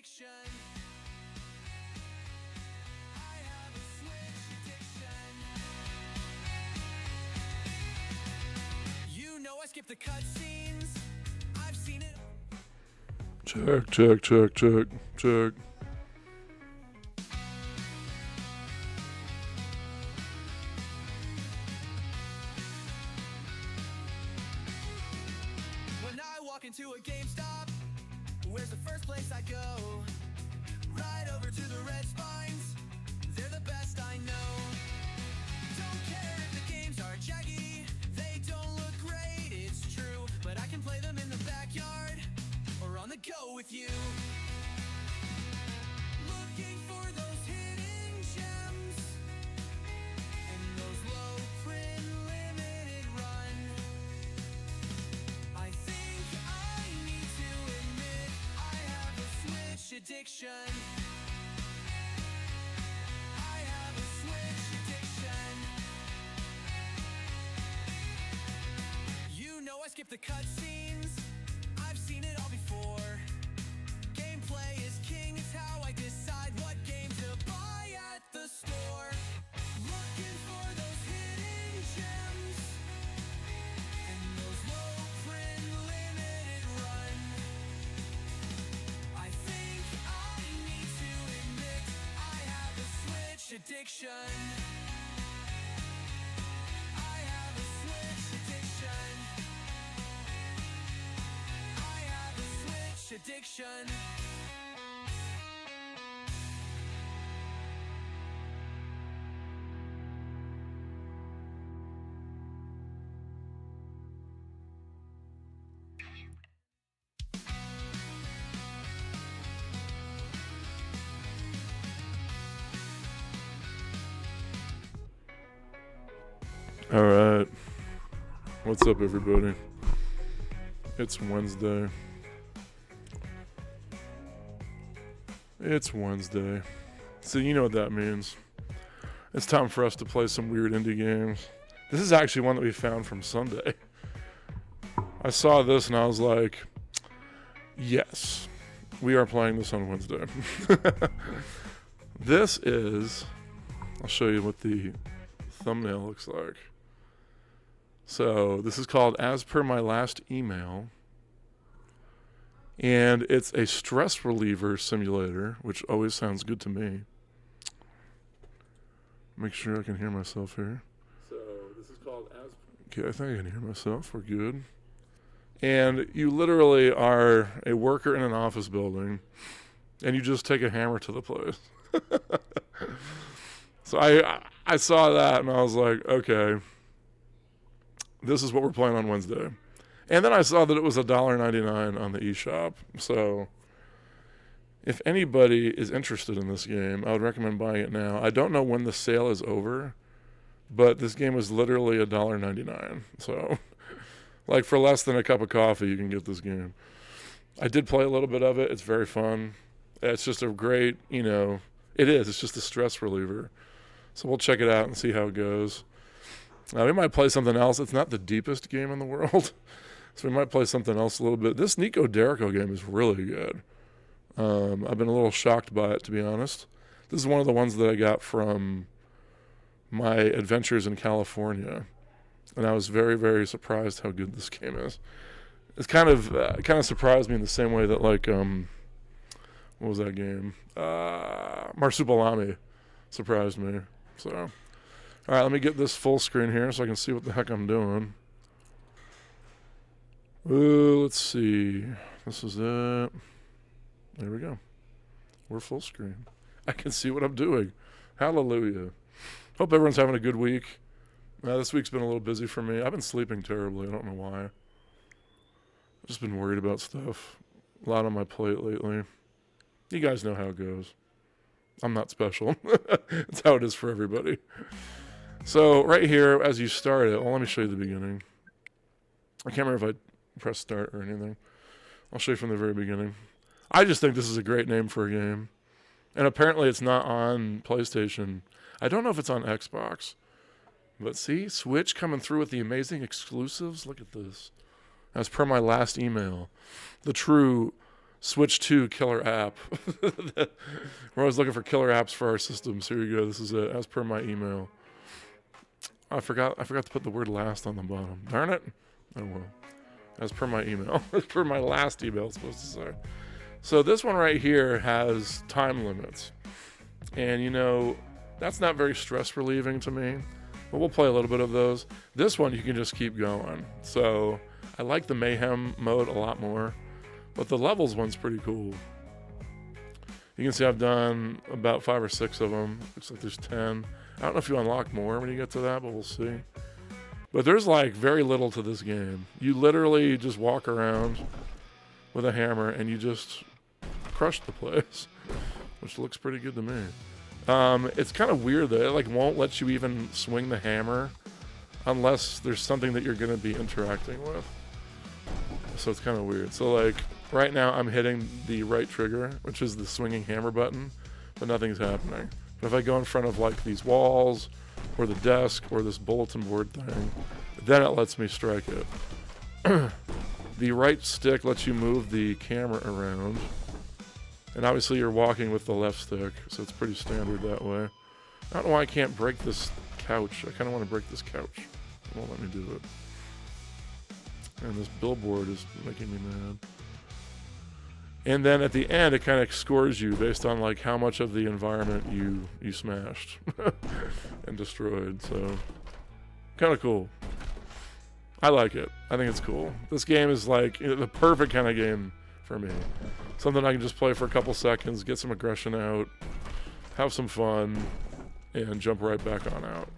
addiction. I have a Switch addiction. You know I skip the cutscenes. I've seen it. Check. When I walk into a GameStop, where's the first place I go? Right over to the Red Spines. They're the best I know. Don't care if the games are jaggy, they don't look great, it's true. But I can play them in the backyard or on the go with you. Looking for those hidden gems and those low print limited run. I think I need to admit I have a Switch addiction. I have a Switch addiction. You know I skip the cutscenes. I've seen it all before. Gameplay is king, it's how I decide what game to buy at the store. Looking for those hidden gems and those low print limited run. I think I need to admit I have a Switch addiction. I have a Switch addiction. I have a Switch addiction. All right. What's up, everybody? It's Wednesday. So you know what that means. It's time for us to play some weird indie games. This is actually one that we found from Sunday. I saw this and I was like, yes, we are playing this on Wednesday. This is, I'll show you what the thumbnail looks like. So this is called As Per My Last Email. And it's a stress reliever simulator, which always sounds good to me. Make sure I can hear myself here. So this is called As... Okay, I think I can hear myself. We're good. And you literally are a worker in an office building, and you just take a hammer to the place. So I saw that, and I was like, okay, this is what we're playing on Wednesday. And then I saw that it was $1.99 on the EShop. So if anybody is interested in this game, I would recommend buying it now. I don't know when the sale is over, but this game is literally $1.99. So, like, for less than a cup of coffee, you can get this game. I did play a little bit of it. It's very fun. It's just a great, it is. It's just a stress reliever. So we'll check it out and see how it goes. We might play something else. It's not the deepest game in the world. So we might play something else a little bit. This Nico Derico game is really good. I've been a little shocked by it, to be honest. This is one of the ones that I got from my adventures in California. And I was very, very surprised how good this game is. It's kind of surprised me in the same way that, like, what was that game? Marsupilami surprised me. So, all right, let me get this full screen here so I can see what the heck I'm doing. Let's see. This is it. There we go. We're full screen. I can see what I'm doing. Hallelujah. Hope everyone's having a good week. This week's been a little busy for me. I've been sleeping terribly. I don't know why. I've just been worried about stuff. A lot on my plate lately. You guys know how it goes. I'm not special. It's how it is for everybody. So right here, as you start it, well, let me show you the beginning. I can't remember if I press start or anything. I'll show you from the very beginning. I just think this is a great name for a game. And apparently it's not on PlayStation. I don't know if it's on Xbox. But see, Switch coming through with the amazing exclusives. Look at this. As per my last email, the true Switch to killer app. We're always looking for killer apps for our systems. Here you go. This is it, as per my email. I forgot to put the word last on the bottom. Darn it. Oh well. As per my email. As per my last email, it's supposed to say. So this one right here has time limits. And, you know, that's not very stress relieving to me. But we'll play a little bit of those. This one, you can just keep going. So I like the Mayhem mode a lot more. But the levels one's pretty cool. You can see I've done about 5 or 6 of them. Looks like there's 10. I don't know if you unlock more when you get to that, but we'll see. But there's like very little to this game. You literally just walk around with a hammer and you just crush the place, which looks pretty good to me. It's kind of weird that it like won't let you even swing the hammer unless there's something that you're going to be interacting with. So it's kind of weird. So like right now I'm hitting the right trigger, which is the swinging hammer button, but nothing's happening. But if I go in front of like these walls or the desk or this bulletin board thing, then it lets me strike it. The right stick lets you move the camera around. And obviously you're walking with the left stick, so it's pretty standard that way. I don't know why I can't break this couch. I kind of want to break this couch. It won't let me do it. And this billboard is making me mad. And then at the end, it kind of scores you based on like how much of the environment you smashed and destroyed. So kind of cool. I like it. I think it's cool. This game is like the perfect kind of game for me. Something I can just play for a couple seconds, get some aggression out, have some fun, and jump right back on out.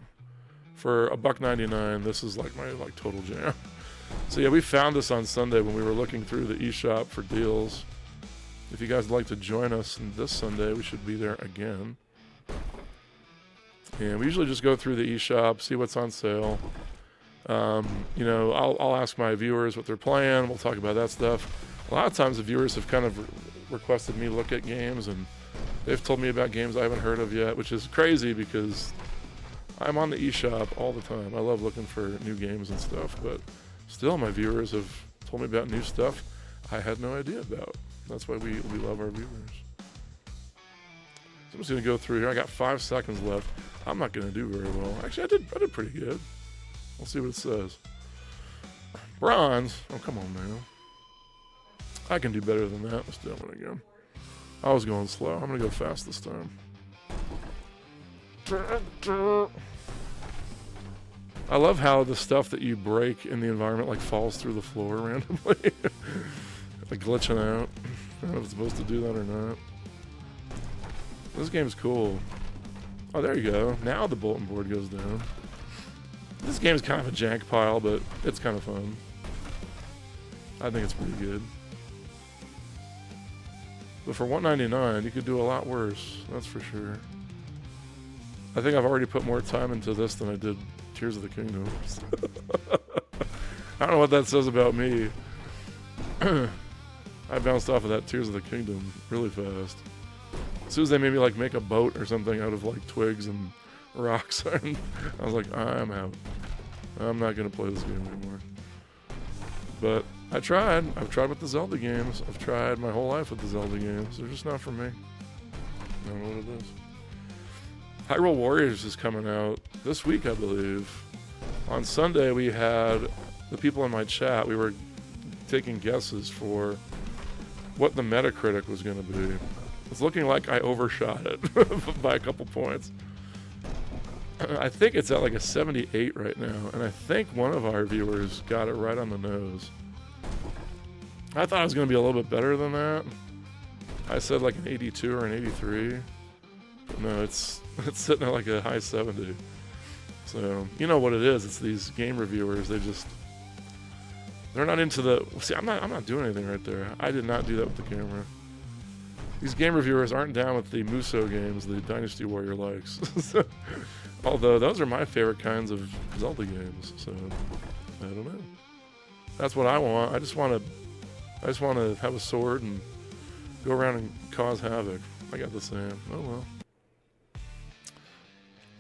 For $1.99, this is like my like total jam. So yeah, we found this on Sunday when we were looking through the eShop for deals. If you guys would like to join us this Sunday, we should be there again. And we usually just go through the eShop, see what's on sale. You know, I'll ask my viewers what they're playing. We'll talk about that stuff. A lot of times the viewers have kind of requested me look at games, and they've told me about games I haven't heard of yet, which is crazy because I'm on the eShop all the time. I love looking for new games and stuff, but still my viewers have told me about new stuff I had no idea about. That's why we love our viewers. So I'm just going to go through here. I got 5 seconds left. I'm not going to do very well. Actually, I did pretty good. We'll see what it says. Bronze. Oh, come on, man. I can do better than that. Let's do that one again. I was going slow. I'm going to go fast this time. I love how the stuff that you break in the environment like falls through the floor randomly. Like glitching out. I don't know if it's supposed to do that or not. This game's cool. Oh, there you go. Now the bulletin board goes down. This game's kind of a jank pile, but it's kind of fun. I think it's pretty good. But for $1.99, you could do a lot worse. That's for sure. I think I've already put more time into this than I did Tears of the Kingdom. I don't know what that says about me. I bounced off of that Tears of the Kingdom really fast. As soon as they made me like make a boat or something out of like twigs and rocks, I was like, I'm out. I'm not going to play this game anymore. But I tried. I've tried with the Zelda games. I've tried my whole life with the Zelda games. They're just not for me. I don't know what it is. Hyrule Warriors is coming out this week, I believe. On Sunday, we had the people in my chat. We were taking guesses for what the Metacritic was going to be. It's looking like I overshot it by a couple points. I think it's at like a 78 right now, and I think one of our viewers got it right on the nose. I thought it was going to be a little bit better than that. I said like an 82 or an 83. But no, it's sitting at like a high 70. So, you know what it is. It's these game reviewers. They're not into the... See, I'm not doing anything right there. I did not do that with the camera. These game reviewers aren't down with the Muso games the Dynasty Warrior likes. Although those are my favorite kinds of Zelda games. So, I don't know. That's what I want. I just want to have a sword and go around and cause havoc. I got the same. Oh well.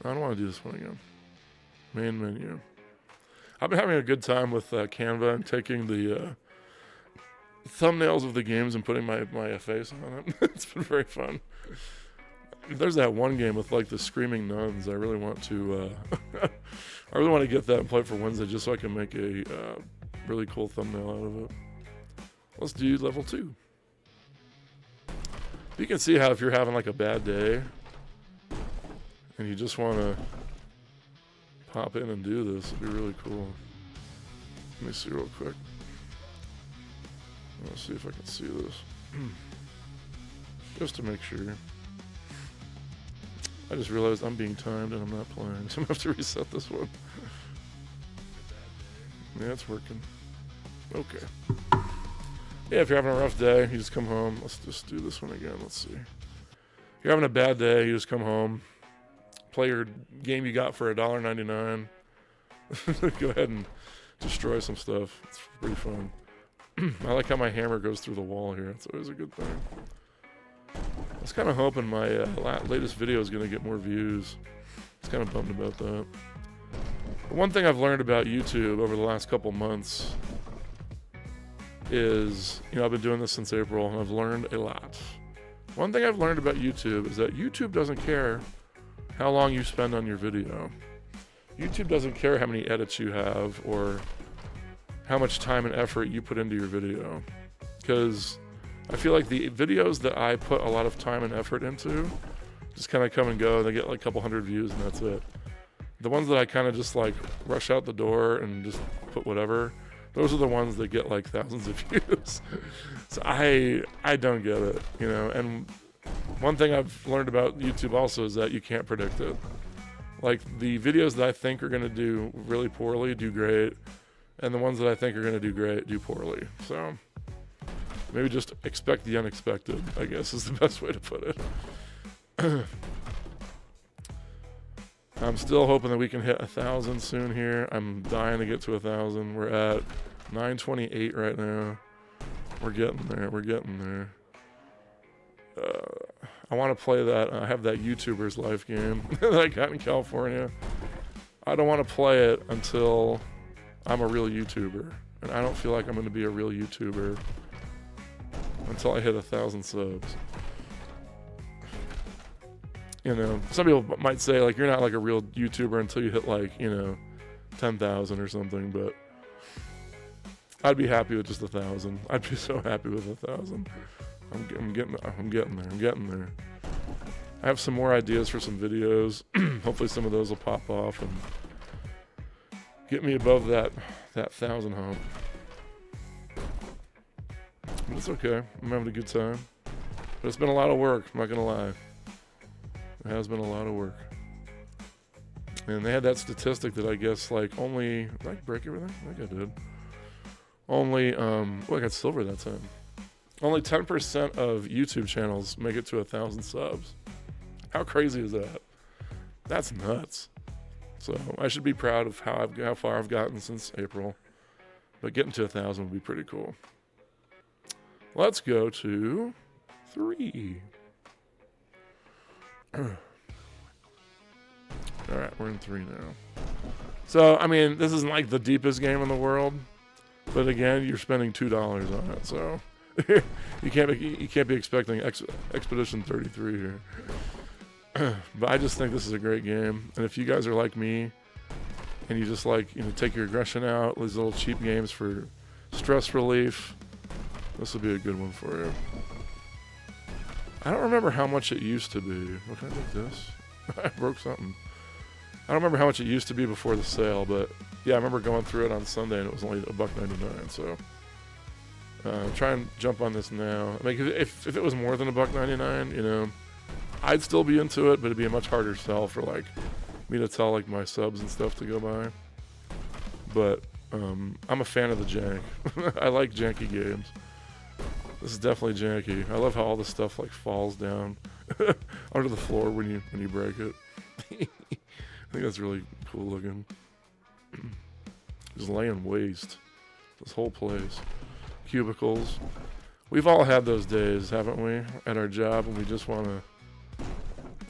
I don't want to do this one again. Main menu. I've been having a good time with Canva and taking the thumbnails of the games and putting my face on it. It's been very fun. There's that one game with like the screaming nuns. I really want to I really want to get that and play it for Wednesday just so I can make a really cool thumbnail out of it. Let's do level 2. You can see how if you're having like a bad day and you just want to pop in and do this, it'd be really cool. Let me see real quick. Let's see if I can see this. Just to make sure. I just realized I'm being timed and I'm not playing, so I'm going to have to reset this one. Yeah, it's working. Okay. Yeah, if you're having a rough day, you just come home. Let's just do this one again. Let's see. If you're having a bad day, you just come home, play your game you got for $1.99. Go ahead and destroy some stuff. It's pretty fun. I like how my hammer goes through the wall here. It's always a good thing. I was kind of hoping my latest video is going to get more views. I was kind of bummed about that. But one thing I've learned about YouTube over the last couple months is, I've been doing this since April, and I've learned a lot. One thing I've learned about YouTube is that YouTube doesn't care how long you spend on your video. YouTube doesn't care how many edits you have or how much time and effort you put into your video. Because I feel like the videos that I put a lot of time and effort into just kind of come and go. They get like a couple hundred views and that's it. The ones that I kind of just like rush out the door and just put whatever, those are the ones that get like thousands of views. So I don't get it, And one thing I've learned about YouTube also is that you can't predict it. Like the videos that I think are going to do really poorly do great, and the ones that I think are going to do great do poorly. So maybe just expect the unexpected, I guess, is the best way to put it. I'm still hoping that we can hit 1,000 soon here. I'm dying to get to 1,000. We're at 928 right now. We're getting there. We're getting there. I want to play that. I have that YouTuber's Life game that I got in California. I don't want to play it until I'm a real YouTuber. And I don't feel like I'm going to be a real YouTuber until I hit 1,000 subs. Some people might say, like, you're not like a real YouTuber until you hit like, 10,000 or something, but I'd be happy with just 1,000. I'd be so happy with 1,000. I'm getting there. I have some more ideas for some videos. Hopefully some of those will pop off and get me above that 1,000 hump. But it's okay. I'm having a good time. But it's been a lot of work, I'm not gonna lie. It has been a lot of work. And they had that statistic that I guess like only, did I break everything? I think I did. Only, I got silver that time. Only 10% of YouTube channels make it to 1,000 subs. How crazy is that? That's nuts. So I should be proud of how far I've gotten since April. But getting to 1,000 would be pretty cool. Let's go to 3. Alright, we're in 3 now. So, I mean, this isn't like the deepest game in the world. But again, you're spending $2 on it, so you can't be expecting Expedition 33 here. But I just think this is a great game, and if you guys are like me, and you just like take your aggression out, these little cheap games for stress relief, this will be a good one for you. I don't remember how much it used to be. What can I make this? I broke something. I don't remember how much it used to be before the sale, but yeah, I remember going through it on Sunday and it was only $1.99. So try and jump on this now. I mean, if it was more than $1.99, I'd still be into it, but it'd be a much harder sell for like me to tell like my subs and stuff to go by. But I'm a fan of the jank. I like janky games. This is definitely janky. I love how all this stuff like falls down under the floor when you break it. I think that's really cool looking. Just laying waste. This whole place. Cubicles. We've all had those days, haven't we? At our job when we just want to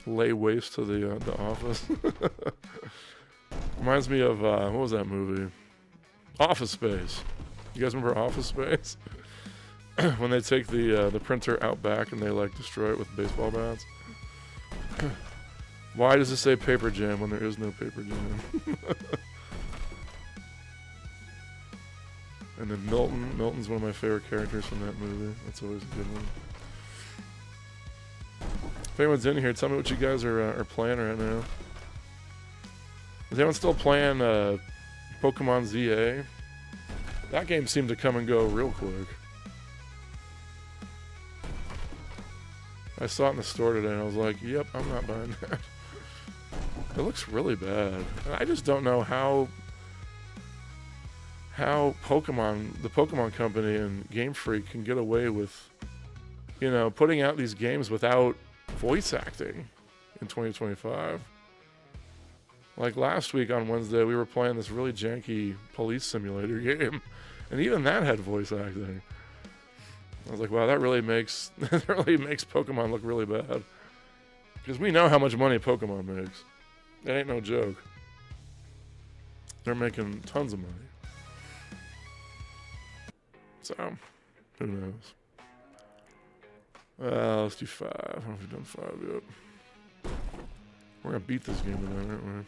lay waste to the office. Reminds me of, what was that movie? Office Space. You guys remember Office Space? when they take the printer out back and they like destroy it with baseball bats. Why does it say Paper Jam when there is no Paper Jam? And then Milton. Milton's one of my favorite characters from that movie. That's always a good one. If anyone's in here, tell me what you guys are playing right now. Is anyone still playing Pokemon ZA? That game seemed to come and go real quick. I saw it in the store today and I was like, yep, I'm not buying that. It looks really bad. And I just don't know how Pokemon, the Pokemon Company and Game Freak can get away with, you know, putting out these games without voice acting in 2025. Like last week on Wednesday, we were playing this really janky police simulator game, and even that had voice acting. I was like, wow, that really makes Pokemon look really bad. Because we know how much money Pokemon makes. That ain't no joke. They're making tons of money. So, who knows? Let's do 5. I don't know if we've done 5 yet. We're going to beat this game today, aren't we?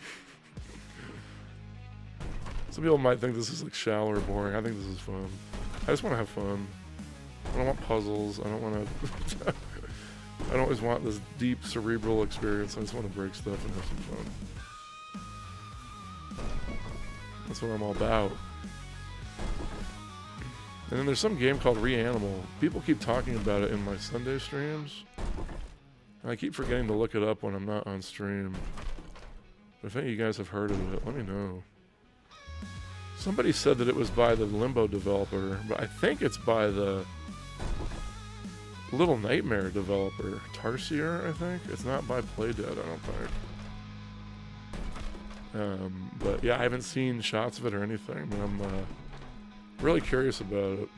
Some people might think this is like shallow or boring. I think this is fun. I just want to have fun. I don't want puzzles. I don't want to... I don't always want this deep cerebral experience. I just want to break stuff and have some fun. That's what I'm all about. And then there's some game called Reanimal. People keep talking about it in my Sunday streams. And I keep forgetting to look it up when I'm not on stream. But if any of you guys have heard of it, let me know. Somebody said that it was by the Limbo developer, but I think it's by the Little Nightmare developer, Tarsier, I think. It's not by Playdead, I don't think. But yeah, I haven't seen shots of it or anything, but I'm really curious about it.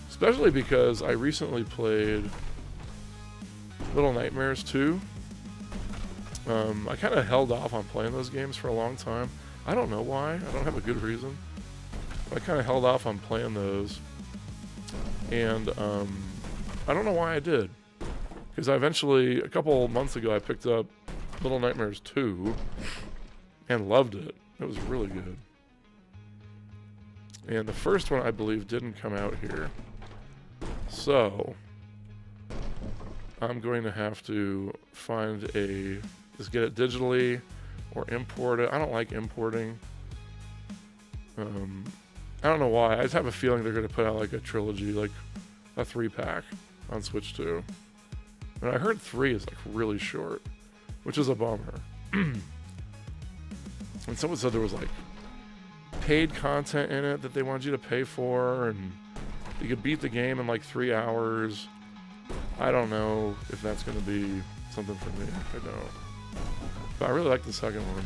Especially because I recently played Little Nightmares 2. I kind of held off on playing those games for a long time. I don't know why. I don't have a good reason. But I kind of held off on playing those. And I don't know why I did. Because I eventually, a couple months ago, I picked up Little Nightmares 2 and loved it. It was really good. And the first one, I believe, didn't come out here. So, I'm going to have to find just get it digitally or import it. I don't like importing. I don't know why. I just have a feeling they're going to put out like a trilogy, like a 3-pack on Switch 2. And I heard 3 is like really short, which is a bummer. And someone said there was like paid content in it that they wanted you to pay for, and you could beat the game in like 3 hours. I don't know if that's going to be something for me. I don't. But I really like the second one.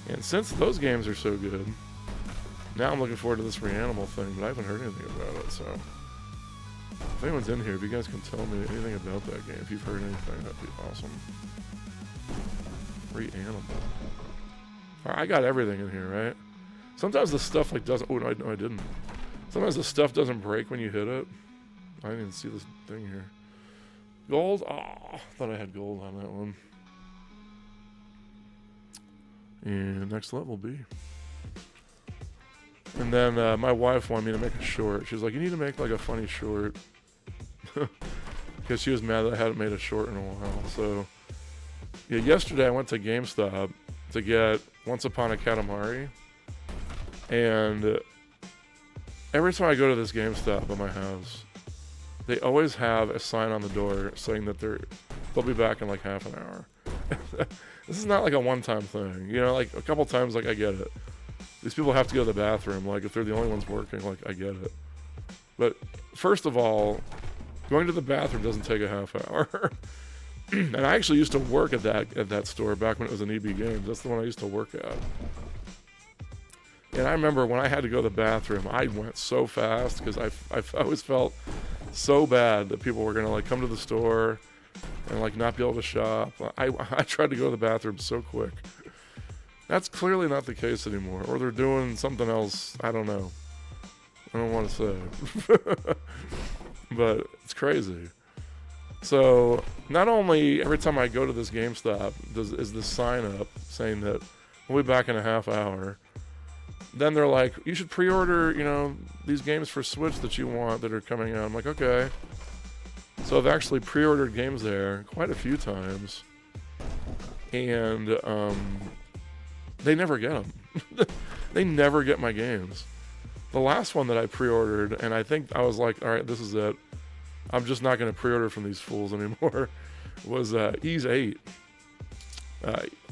And since those games are so good, now I'm looking forward to this Reanimal thing, but I haven't heard anything about it, so if anyone's in here, if you guys can tell me anything about that game, if you've heard anything, that'd be awesome. Reanimal. Alright, I got everything in here, right? Sometimes the stuff like doesn't... Oh, no, I didn't. Sometimes the stuff doesn't break when you hit it. I didn't even see this thing here. Gold? Oh, I thought I had gold on that one. And next level B. And then my wife wanted me to make a short. She was like, you need to make like a funny short. Because she was mad that I hadn't made a short in a while. So, yeah, yesterday I went to GameStop to get Once Upon a Katamari. And every time I go to this GameStop at my house, they always have a sign on the door saying that they'll be back in like half an hour. This is not like a one-time thing. You know, like a couple times, like I get it. These people have to go to the bathroom. Like if they're the only ones working, like I get it. But first of all, going to the bathroom doesn't take a half hour. And I actually used to work at that store back when it was an EB Games. That's the one I used to work at. And I remember when I had to go to the bathroom, I went so fast because I always felt so bad that people were gonna like come to the store and like not be able to shop. I tried to go to the bathroom so quick. That's clearly not the case anymore, or they're doing something else. I don't know. I don't want to say. But it's crazy. So not only every time I go to this GameStop is this sign up saying that we'll be back in a half hour. Then they're like, you should pre-order, these games for Switch that you want that are coming out. I'm like, okay. So I've actually pre-ordered games there quite a few times. And they never get them. They never get my games. The last one that I pre-ordered, and I think I was like, all right, this is it. I'm just not going to pre-order from these fools anymore, was Ys 8.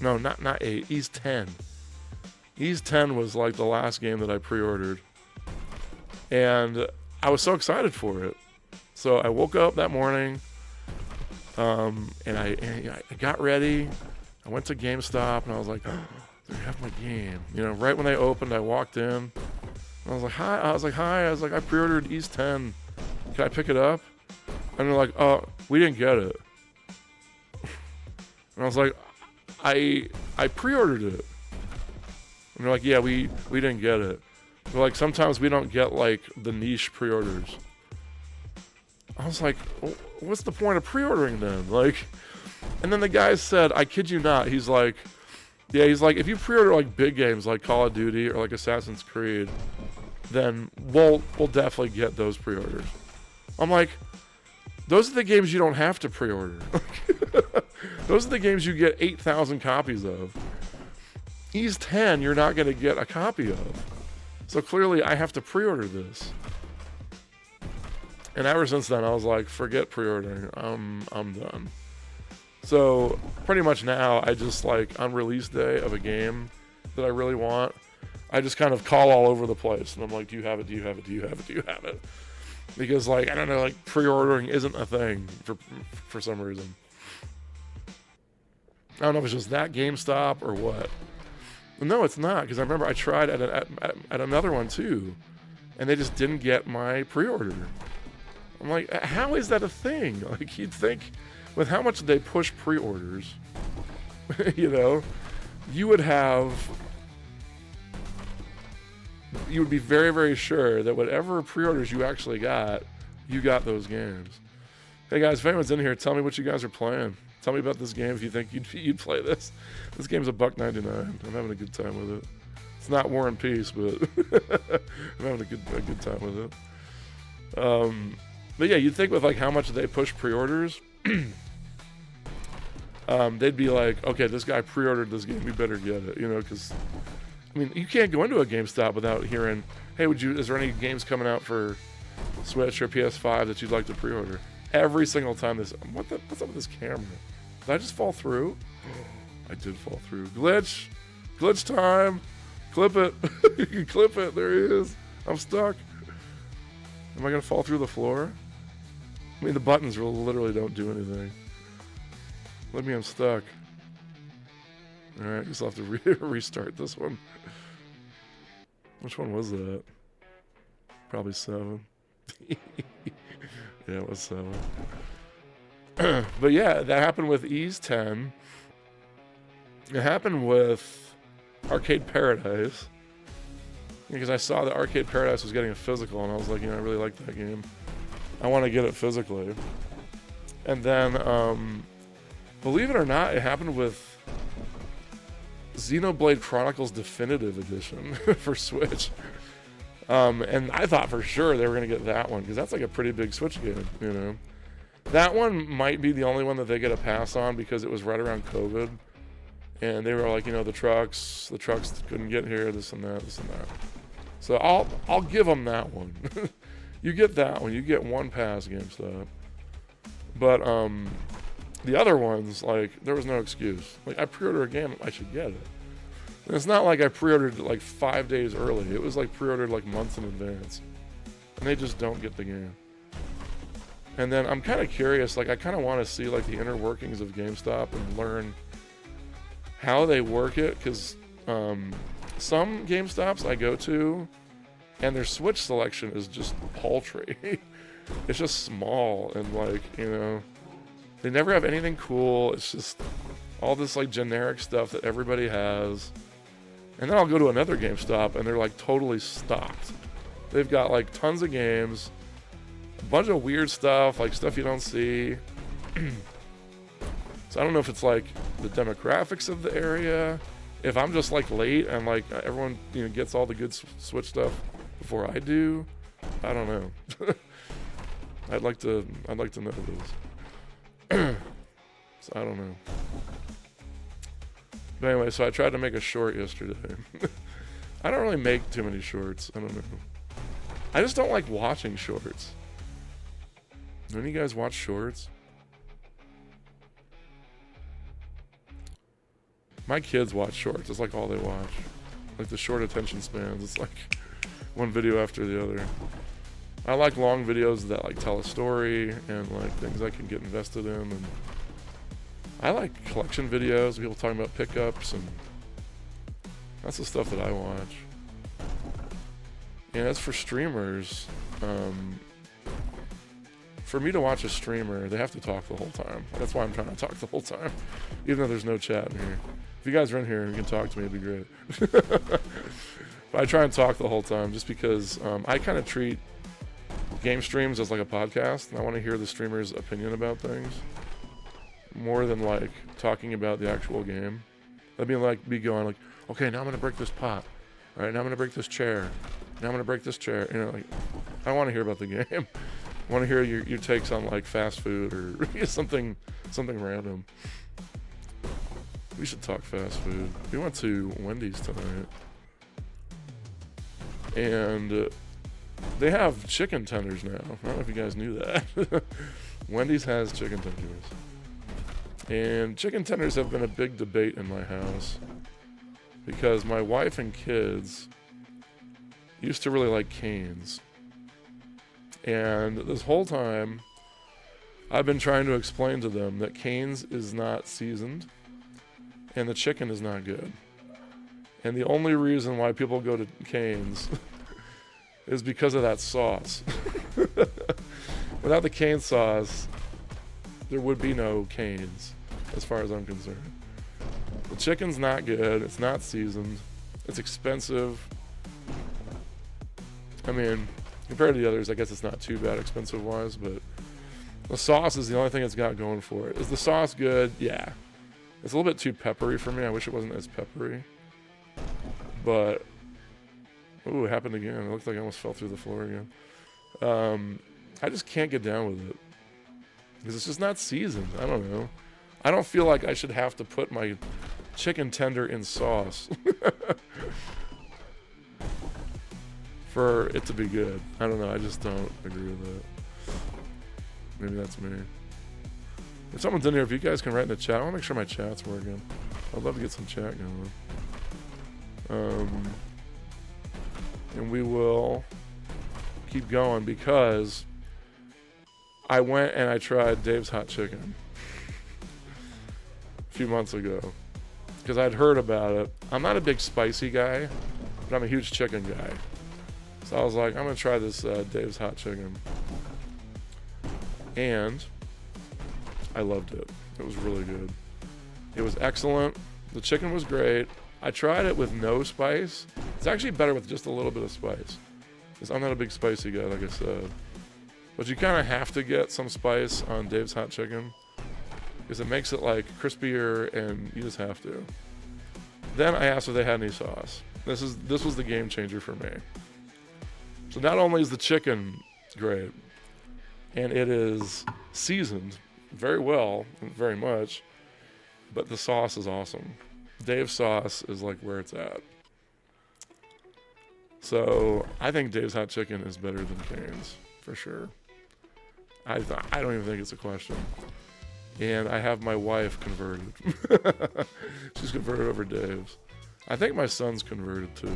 No, not 8, Ys 10. Ys 10 was like the last game that I pre-ordered. And I was so excited for it. So I woke up that morning, and I got ready. I went to GameStop, and I was like, oh, they have my game. Right when they opened, I walked in. I was like, hi. I was like, I pre-ordered Ys 10. Can I pick it up? And they're like, oh, we didn't get it. And I was like, I pre-ordered it. And they're like, yeah, we didn't get it. They're like, sometimes we don't get like the niche pre-orders. I was like, what's the point of pre-ordering then? Like, and then the guy said, I kid you not, he's like, if you pre-order like big games like Call of Duty or like Assassin's Creed, then we'll definitely get those pre-orders. I'm like, those are the games you don't have to pre-order. Those are the games you get 8,000 copies of. Ys 10, you're not going to get a copy of. So clearly I have to pre-order this. And ever since then, I was like, forget pre-ordering. I'm done. So pretty much now, I just like on release day of a game that I really want, I just kind of call all over the place. And I'm like, do you have it? Do you have it? Do you have it? Do you have it? Because like, I don't know, like pre-ordering isn't a thing for some reason. I don't know if it's just that GameStop or what. No, it's not, because I remember I tried at another one too, and they just didn't get my pre-order. I'm like, how is that a thing? Like, you'd think with how much they push pre-orders, you would be very, very sure that whatever pre-orders you actually got, you got those games. Hey guys, if anyone's in here, tell me what you guys are playing. Tell me about this game if you think you'd play this. This game's $1.99. I'm having a good time with it. It's not War and Peace, but I'm having a good time with it. But yeah, you'd think with like how much they push pre-orders, they'd be like, okay, this guy pre-ordered this game, we better get it, because I mean, you can't go into a GameStop without hearing, hey, is there any games coming out for Switch or PS5 that you'd like to pre-order? Every single time what's up with this camera? Did I just fall through? I did fall through. Glitch time. Clip it. You can clip it. There he is. I'm stuck. Am I gonna fall through the floor? I mean, the buttons literally don't do anything. Let me unstuck. All right, guess I'll have to restart this one. Which one was that? Probably 7. Yeah, it was 7. But yeah, that happened with Ys 10. It happened with Arcade Paradise. Because I saw that Arcade Paradise was getting a physical, and I was like, I really like that game. I want to get it physically. And then, believe it or not, it happened with Xenoblade Chronicles Definitive Edition for Switch. And I thought for sure they were going to get that one, because that's like a pretty big Switch game, That one might be the only one that they get a pass on, because it was right around COVID. And they were like, the trucks couldn't get here, this and that. So I'll give them that one. You get that one. You get one pass, GameStop. But the other ones, like, there was no excuse. Like, I pre-ordered a game, I should get it. And it's not like I pre-ordered like 5 days early. It was like pre-ordered like months in advance. And they just don't get the game. And then I'm kind of curious, like I kind of want to see like the inner workings of GameStop and learn how they work it, because some GameStops I go to and their Switch selection is just paltry. It's just small and like, they never have anything cool. It's just all this like generic stuff that everybody has. And then I'll go to another GameStop and they're like totally stocked. They've got like tons of games, a bunch of weird stuff, like stuff you don't see. So I don't know if it's like the demographics of the area, if I'm just like late and like everyone gets all the good Switch stuff before I do. I don't know. I'd like to know this. So I don't know. But anyway, so I tried to make a short yesterday. I don't really make too many shorts. I don't know. I just don't like watching shorts. Do any of you guys watch shorts? My kids watch shorts. It's like all they watch. Like the short attention spans. It's like one video after the other. I like long videos that like tell a story and like things I can get invested in. And I like collection videos, people talking about pickups, and that's the stuff that I watch. And as for streamers, for me to watch a streamer, they have to talk the whole time. That's why I'm trying to talk the whole time, even though there's no chat in here. If you guys are in here and you can talk to me, it'd be great. But I try and talk the whole time just because I kind of treat game streams as like a podcast, and I want to hear the streamer's opinion about things more than like talking about the actual game. That'd be like me going like, okay, now I'm gonna break this pot. All right, now I'm gonna break this chair. Now I'm gonna break this chair. Like I want to hear about the game. I want to hear your takes on like fast food or something random. We should talk fast food. We went to Wendy's tonight, and they have chicken tenders now. I don't know if you guys knew that. Wendy's has chicken tenders. And chicken tenders have been a big debate in my house because my wife and kids used to really like Cane's. And this whole time, I've been trying to explain to them that Cane's is not seasoned and the chicken is not good. And the only reason why people go to Cane's is because of that sauce. Without the cane sauce, there would be no Cane's, as far as I'm concerned. The chicken's not good. It's not seasoned. It's expensive. I mean, compared to the others, I guess it's not too bad expensive-wise, but the sauce is the only thing it's got going for it. Is the sauce good? Yeah. It's a little bit too peppery for me. I wish it wasn't as peppery. But, ooh, it happened again. It looked like I almost fell through the floor again. I just can't get down with it. Because it's just not seasoned. I don't know. I don't feel like I should have to put my chicken tender in sauce for it to be good. I don't know. I just don't agree with that. Maybe that's me. If someone's in here, if you guys can write in the chat, I want to make sure my chat's working. I'd love to get some chat going. And we will keep going because I went and I tried Dave's Hot Chicken a few months ago because I'd heard about it. I'm not a big spicy guy, but I'm a huge chicken guy. So I was like, I'm going to try this Dave's Hot Chicken. And I loved it. It was really good. It was excellent. The chicken was great. I tried it with no spice. It's actually better with just a little bit of spice. Because I'm not a big spicy guy, like I said. But you kind of have to get some spice on Dave's Hot Chicken because it makes it like crispier, and you just have to. Then I asked if they had any sauce. This was the game changer for me. So not only is the chicken great, and it is seasoned very well, very much, but the sauce is awesome. Dave's sauce is like where it's at. So I think Dave's Hot Chicken is better than Cane's for sure. I don't even think it's a question. And I have my wife converted. She's converted over Dave's. I think my son's converted too.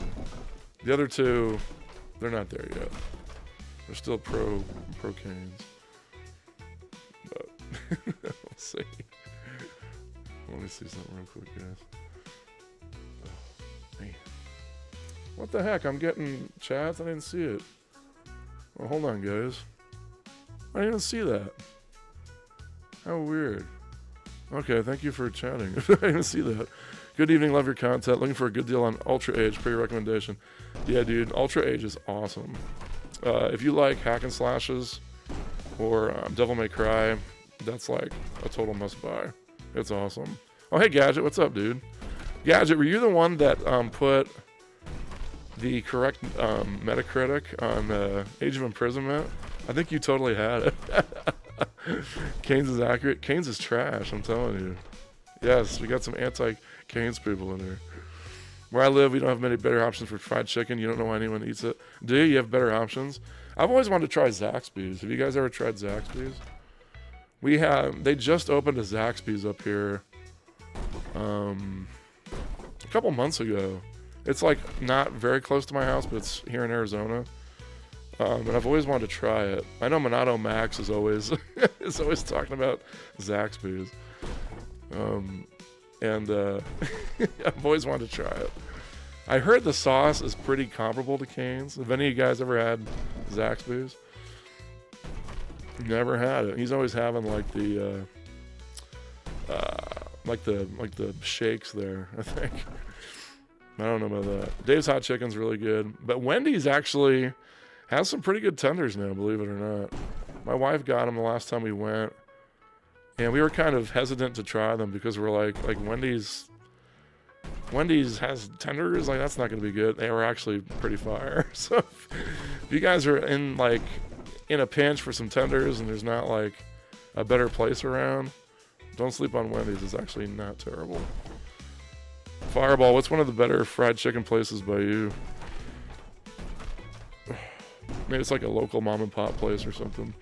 The other two, they're not there yet. They're still pro Cane's. But we'll see. Let me see something real quick, guys. Oh, man. What the heck? I'm getting chats. I didn't see it. Well, hold on, guys. I didn't even see that. How weird. Okay, thank you for chatting. I didn't see that. Good evening, love your content. Looking for a good deal on Ultra Age per your recommendation. Yeah, dude, Ultra Age is awesome. if you like hack and slashes or Devil May Cry, that's like a total must buy. It's awesome. Oh, hey Gadget, what's up, dude? Gadget, were you the one that put the correct Metacritic on Age of Imprisonment? I think you totally had it. Canes is accurate. Canes is trash, I'm telling you. Yes, we got some anti-Canes people in here. Where I live, we don't have many better options for fried chicken. You don't know why anyone eats it. Do you? You have better options? I've always wanted to try Zaxby's. Have you guys ever tried Zaxby's? They just opened a Zaxby's up here a couple months ago. It's like not very close to my house, but it's here in Arizona. And I've always wanted to try it. I know Monado Max is always is always talking about Zaxby's. I've always wanted to try it. I heard the sauce is pretty comparable to Cane's. Have any of you guys ever had Zaxby's? Never had it. He's always having like the shakes there, I think. I don't know about that. Dave's Hot Chicken's really good. But Wendy's actually has some pretty good tenders now, believe it or not. My wife got them the last time we went. And we were kind of hesitant to try them because we're like Wendy's has tenders, like that's not going to be good. They were actually pretty fire. So if you guys are in a pinch for some tenders and there's not like a better place around, don't sleep on Wendy's. It's actually not terrible. Fireball, what's one of the better fried chicken places by you? Maybe it's like a local mom and pop place or something.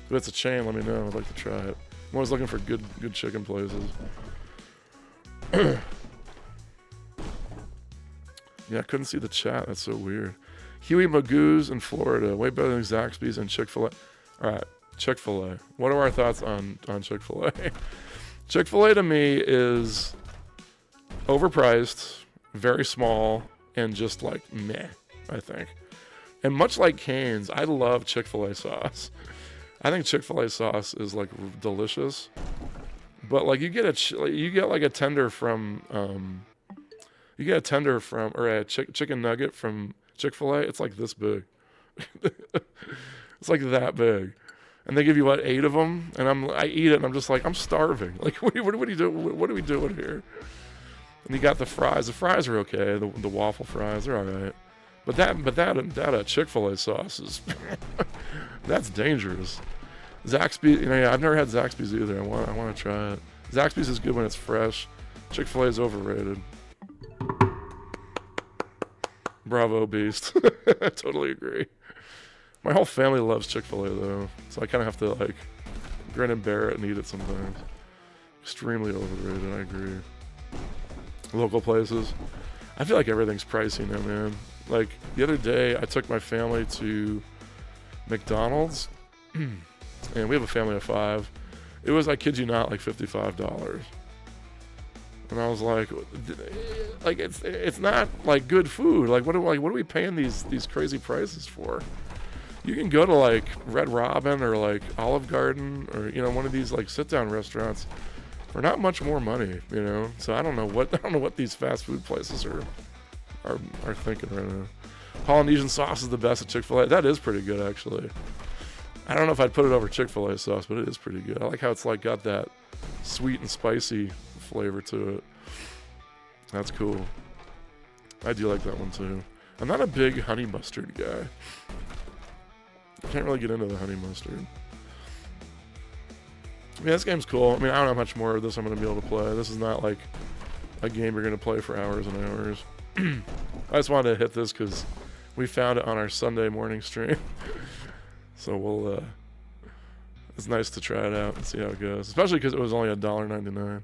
If it's a chain, let me know. I'd like to try it. I'm always looking for good chicken places. Yeah, I couldn't see the chat. That's so weird. Huey Magoo's in Florida. Way better than Zaxby's and Chick-fil-A. All right, Chick-fil-A. What are our thoughts on Chick-fil-A? Chick-fil-A to me is overpriced, very small, and just like meh, I think. And much like Cane's, I love Chick-fil-A sauce. I think Chick-fil-A sauce is like delicious, but like you get like a tender from or a chicken nugget from Chick-fil-A. It's like this big. It's like that big, and they give you 8 of them, and I eat it, and I'm just like I'm starving. Like what are you doing? What are we doing here? And you got the fries. The fries are okay. The waffle fries are all right, but that Chick-fil-A sauce is that's dangerous. Zaxby's, I've never had Zaxby's either. I want to try it. Zaxby's is good when it's fresh. Chick-fil-A is overrated. Bravo, Beast. I totally agree. My whole family loves Chick-fil-A though, so I kind of have to like grin and bear it and eat it sometimes. Extremely overrated. I agree. Local places. I feel like everything's pricey now, man. Like the other day, I took my family to McDonald's. And we have a family of 5. It was, I kid you not, like $55. And I was like it's not like good food. Like what are we paying these crazy prices for? You can go to like Red Robin or like Olive Garden or one of these like sit down restaurants for not much more money, So I don't know what these fast food places are thinking right now. Polynesian sauce is the best at Chick-fil-A. That is pretty good actually. I don't know if I'd put it over Chick-fil-A sauce, but it is pretty good. I like how it's like got that sweet and spicy flavor to it. That's cool. I do like that one too. I'm not a big honey mustard guy. I can't really get into the honey mustard. Yeah, this game's cool. I mean, I don't know how much more of this I'm going to be able to play. This is not like a game you're going to play for hours and hours. I just wanted to hit this because we found it on our Sunday morning stream. So it's nice to try it out and see how it goes. Especially because it was only $1.99.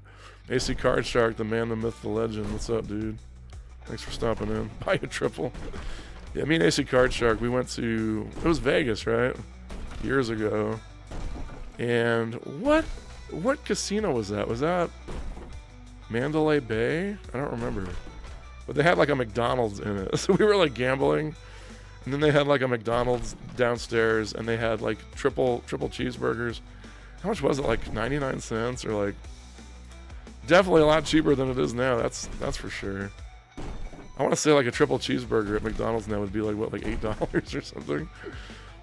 AC Card Shark, the man, the myth, the legend. What's up, dude? Thanks for stopping in. Buy a triple. Yeah, me and AC Card Shark, we went to, it was Vegas, right? Years ago. And what casino was that? Was that Mandalay Bay? I don't remember. But they had like a McDonald's in it. So we were like gambling. And then they had like a McDonald's downstairs and they had like triple cheeseburgers. How much was it? Like 99 cents or like definitely a lot cheaper than it is now. That's for sure. I want to say like a triple cheeseburger at McDonald's now would be like, what, like $8 or something?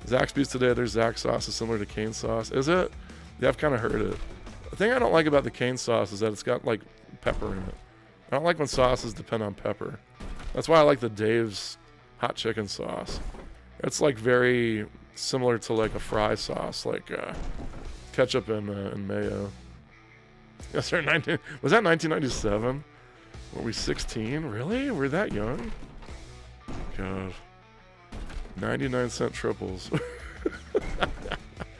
Zaxby's today, their Zax sauce is similar to cane sauce. Is it? Yeah, I've kind of heard it. The thing I don't like about the cane sauce is that it's got like pepper in it. I don't like when sauces depend on pepper. That's why I like the Dave's hot chicken sauce. It's like very similar to like a fry sauce, like ketchup and mayo. Yes, sir. Was that 1997? Were we 16? Really? We're that young? God. 99-cent triples.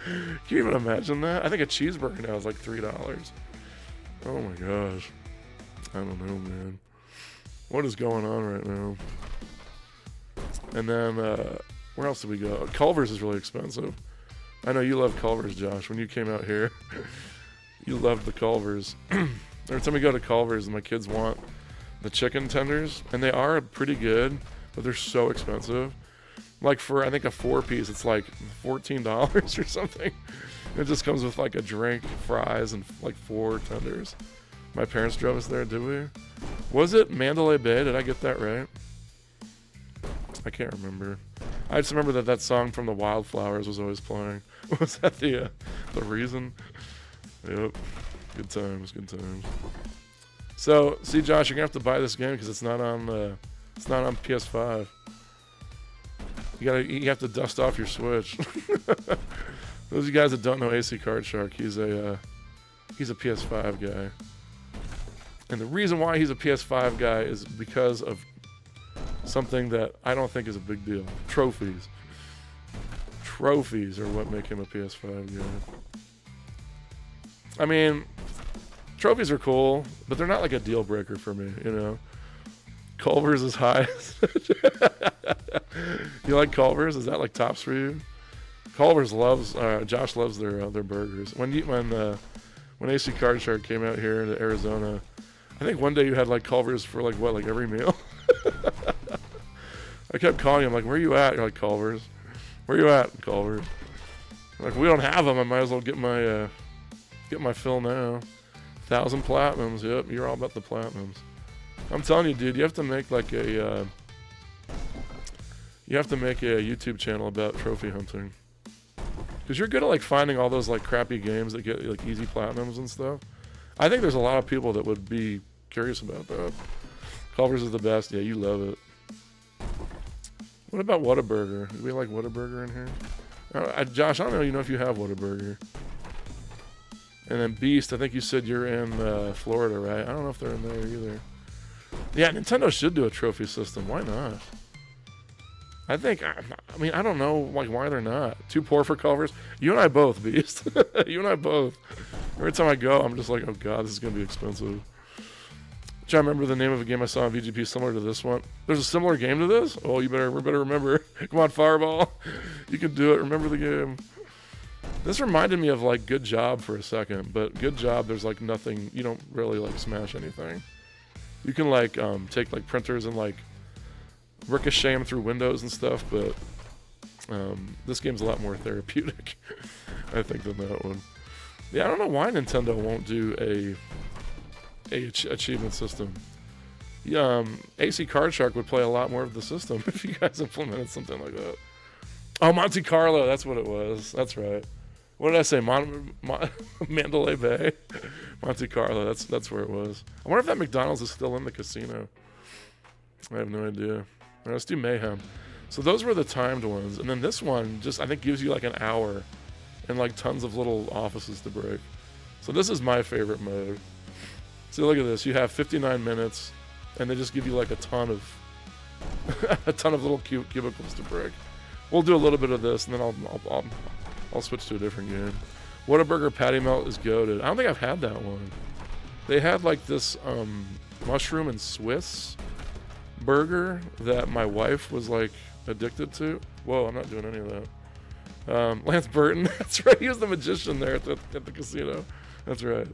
Can you even imagine that? I think a cheeseburger now is like $3. Oh my gosh. I don't know, man. What is going on right now? And then, where else did we go? Culver's is really expensive. I know you love Culver's, Josh. When you came out here, you loved the Culver's. Every time we go to Culver's, my kids want the chicken tenders, and they are pretty good, but they're so expensive. Like for, I think, a 4-piece, it's like $14 or something. It just comes with like a drink, fries, and like 4 tenders. My parents drove us there, did we? Was it Mandalay Bay? Did I get that right? I can't remember. I just remember that song from the Wildflowers was always playing. Was that the reason? Yep. Good times, good times. So, see, Josh, you're gonna have to buy this game because it's not on PS5. You have to dust off your Switch. Those of you guys that don't know AC Card Shark, he's a PS5 guy. And the reason why he's a PS5 guy is because of something that I don't think is a big deal. Trophies. Trophies are what make him a PS5 guy. I mean, trophies are cool, but they're not like a deal breaker for me, you know? Culver's is high. You like Culver's? Is that like tops for you? Culver's loves, Josh loves their burgers. When AC Card Shark came out here to Arizona, I think one day you had like Culver's for like what, like every meal? I kept calling him like, where you at? You're like, Culver's. Where you at? Culver's. I'm like, we don't have them. I might as well get my fill now. 1,000 platinums. Yep, you're all about the platinums. I'm telling you, dude, you have to make like a YouTube channel about trophy hunting. Because you're good at like finding all those like crappy games that get like easy platinums and stuff. I think there's a lot of people that would be curious about that. Culver's is the best. Yeah, you love it. What about Whataburger? Do we like Whataburger in here? Josh, I don't know. You know if you have Whataburger. And then Beast, I think you said you're in Florida, right? I don't know if they're in there either. Yeah, Nintendo should do a trophy system. Why not? I mean, I don't know like why they're not. Too poor for Culver's. You and I both, Beast. You and I both. Every time I go, I'm just like, oh god, this is gonna be expensive. I remember the name of a game I saw on VGP similar to this one. There's a similar game to this? Oh, you better remember. Come on, Fireball. You can do it. Remember the game. This reminded me of like Good Job for a second, but Good Job, there's like nothing. You don't really like smash anything. You can like take like printers and like ricochet them through windows and stuff, but this game's a lot more therapeutic, I think, than that one. Yeah, I don't know why Nintendo won't do a achievement system. AC Card Shark would play a lot more of the system if you guys implemented something like that. Oh, Monte Carlo, that's what it was. That's right. What did I say? Mandalay Bay? Monte Carlo, that's where it was. I wonder if that McDonald's is still in the casino. I have no idea. All right, let's do Mayhem. So those were the timed ones. And then this one just, I think, gives you like an hour and like tons of little offices to break. So this is my favorite mode. See, look at this. You have 59 minutes, and they just give you like a ton of little cubicles to break. We'll do a little bit of this, and then I'll switch to a different game. Whataburger Patty Melt is goated. I don't think I've had that one. They had like this mushroom and Swiss burger that my wife was like addicted to. Whoa, I'm not doing any of that. Lance Burton, that's right. He was the magician there at the casino. That's right.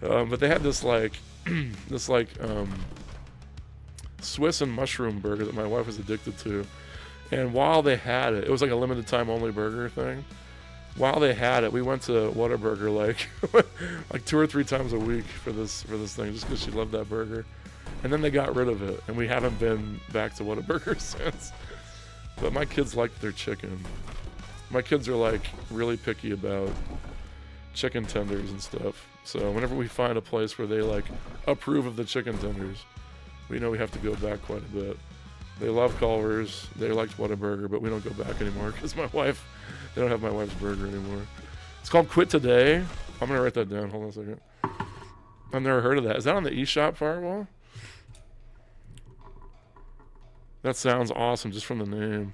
But they had this like Swiss and mushroom burger that my wife was addicted to. And while they had it, it was like a limited time only burger thing. While they had it, we went to Whataburger like 2 or 3 times a week for this thing, just because she loved that burger. And then they got rid of it, and we haven't been back to Whataburger since. But my kids like their chicken. My kids are like really picky about chicken tenders and stuff. So whenever we find a place where they like approve of the chicken tenders, we know we have to go back quite a bit. They love Culver's. They liked Whataburger, but we don't go back anymore because they don't have my wife's burger anymore. It's called Quit Today. I'm going to write that down. Hold on a second. I've never heard of that. Is that on the eShop firewall? That sounds awesome just from the name.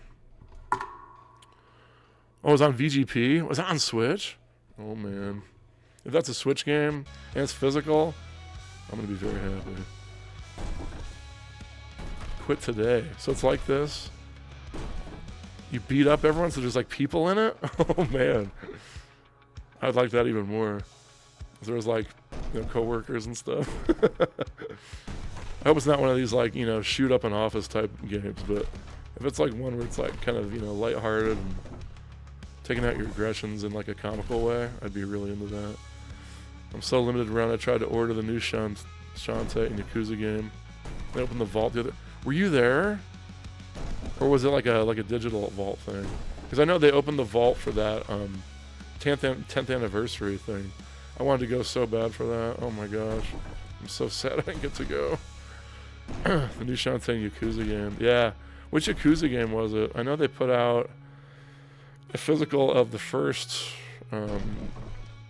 Oh, it's on VGP? Was that on Switch? Oh, man. If that's a Switch game and it's physical, I'm going to be very happy. Quit Today. So it's like this. You beat up everyone, so there's like people in it? Oh, man. I'd like that even more. There was like, coworkers and stuff. I hope it's not one of these like, shoot up an office type games, but if it's like one where it's like kind of, lighthearted and taking out your aggressions in like a comical way, I'd be really into that. I'm so limited around. I tried to order the new Shantae and Yakuza game. They opened the vault the other. Were you there? Or was it like a digital vault thing? Because I know they opened the vault for that 10th anniversary thing. I wanted to go so bad for that. Oh my gosh. I'm so sad I didn't get to go. The new Shantae and Yakuza game. Yeah. Which Yakuza game was it? I know they put out a physical of the first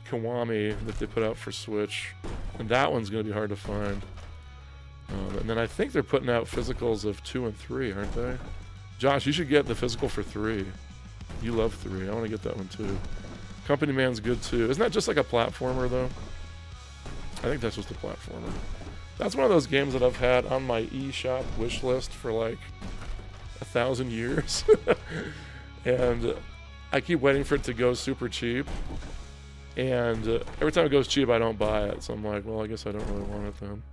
Kiwami that they put out for Switch. And that one's going to be hard to find. And then I think they're putting out physicals of 2 and 3, aren't they? Josh, you should get the physical for 3. You love 3. I want to get that one too. Company Man's good too. Isn't that just like a platformer though? I think that's just a platformer. That's one of those games that I've had on my eShop wish list for like 1,000 years. And I keep waiting for it to go super cheap. And every time it goes cheap, I don't buy it. So I'm like, well, I guess I don't really want it then.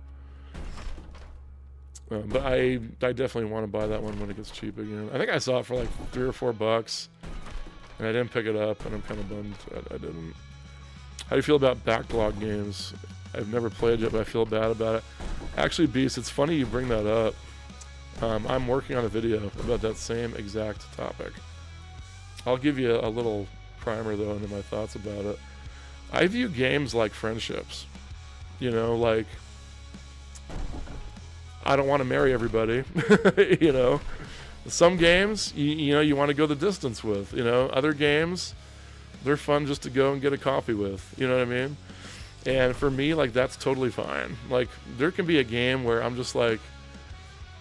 But I definitely want to buy that one when it gets cheap again. I think I saw it for like $3 or $4, and I didn't pick it up, and I'm kind of bummed I didn't. How do you feel about backlog games? I've never played it, but I feel bad about it. Actually, Beast, it's funny you bring that up. I'm working on a video about that same exact topic. I'll give you a little primer, though, into my thoughts about it. I view games like friendships. Like, I don't want to marry everybody, Some games, you want to go the distance with, Other games, they're fun just to go and get a coffee with, you know what I mean? And for me, like, that's totally fine. Like, there can be a game where I'm just like,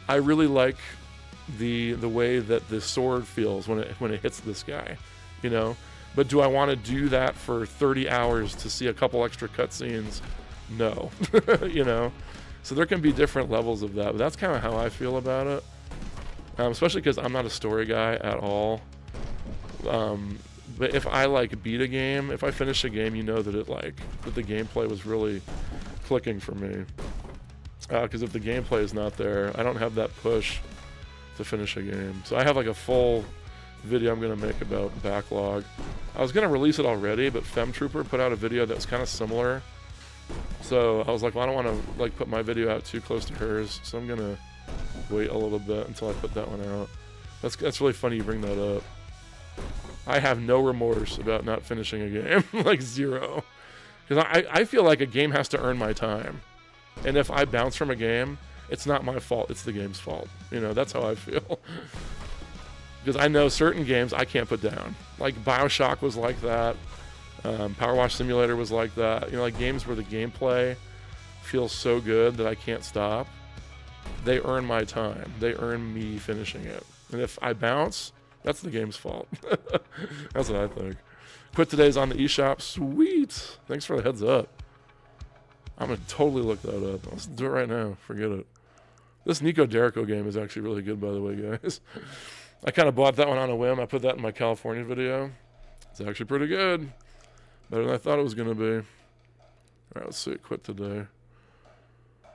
I really like the way that the sword feels when it hits this guy, But do I want to do that for 30 hours to see a couple extra cutscenes? No, So there can be different levels of that, but that's kind of how I feel about it. Especially because I'm not a story guy at all. But if I beat a game, if I finish a game, that that the gameplay was really clicking for me. Because if the gameplay is not there, I don't have that push to finish a game. So I have a full video I'm going to make about backlog. I was going to release it already, but FemTrooper put out a video that was kind of similar. So I was like, well, I don't want to put my video out too close to hers, so I'm gonna wait a little bit until I put that one out. That's really funny you bring that up. I have no remorse about not finishing a game, zero, because I feel like a game has to earn my time, and if I bounce from a game, it's not my fault, it's the game's fault. That's how I feel. Because I know certain games I can't put down. Like BioShock was like that. Power Wash Simulator was like that. Games where the gameplay feels so good that I can't stop. They earn my time. They earn me finishing it. And if I bounce, that's the game's fault. That's what I think. Quit Today's on the eShop. Sweet. Thanks for the heads up. I'm going to totally look that up. Let's do it right now. Forget it. This Nico Derico game is actually really good, by the way, guys. I kind of bought that one on a whim. I put that in my California video. It's actually pretty good. Better than I thought it was going to be. All right, let's see it. Quit Today. I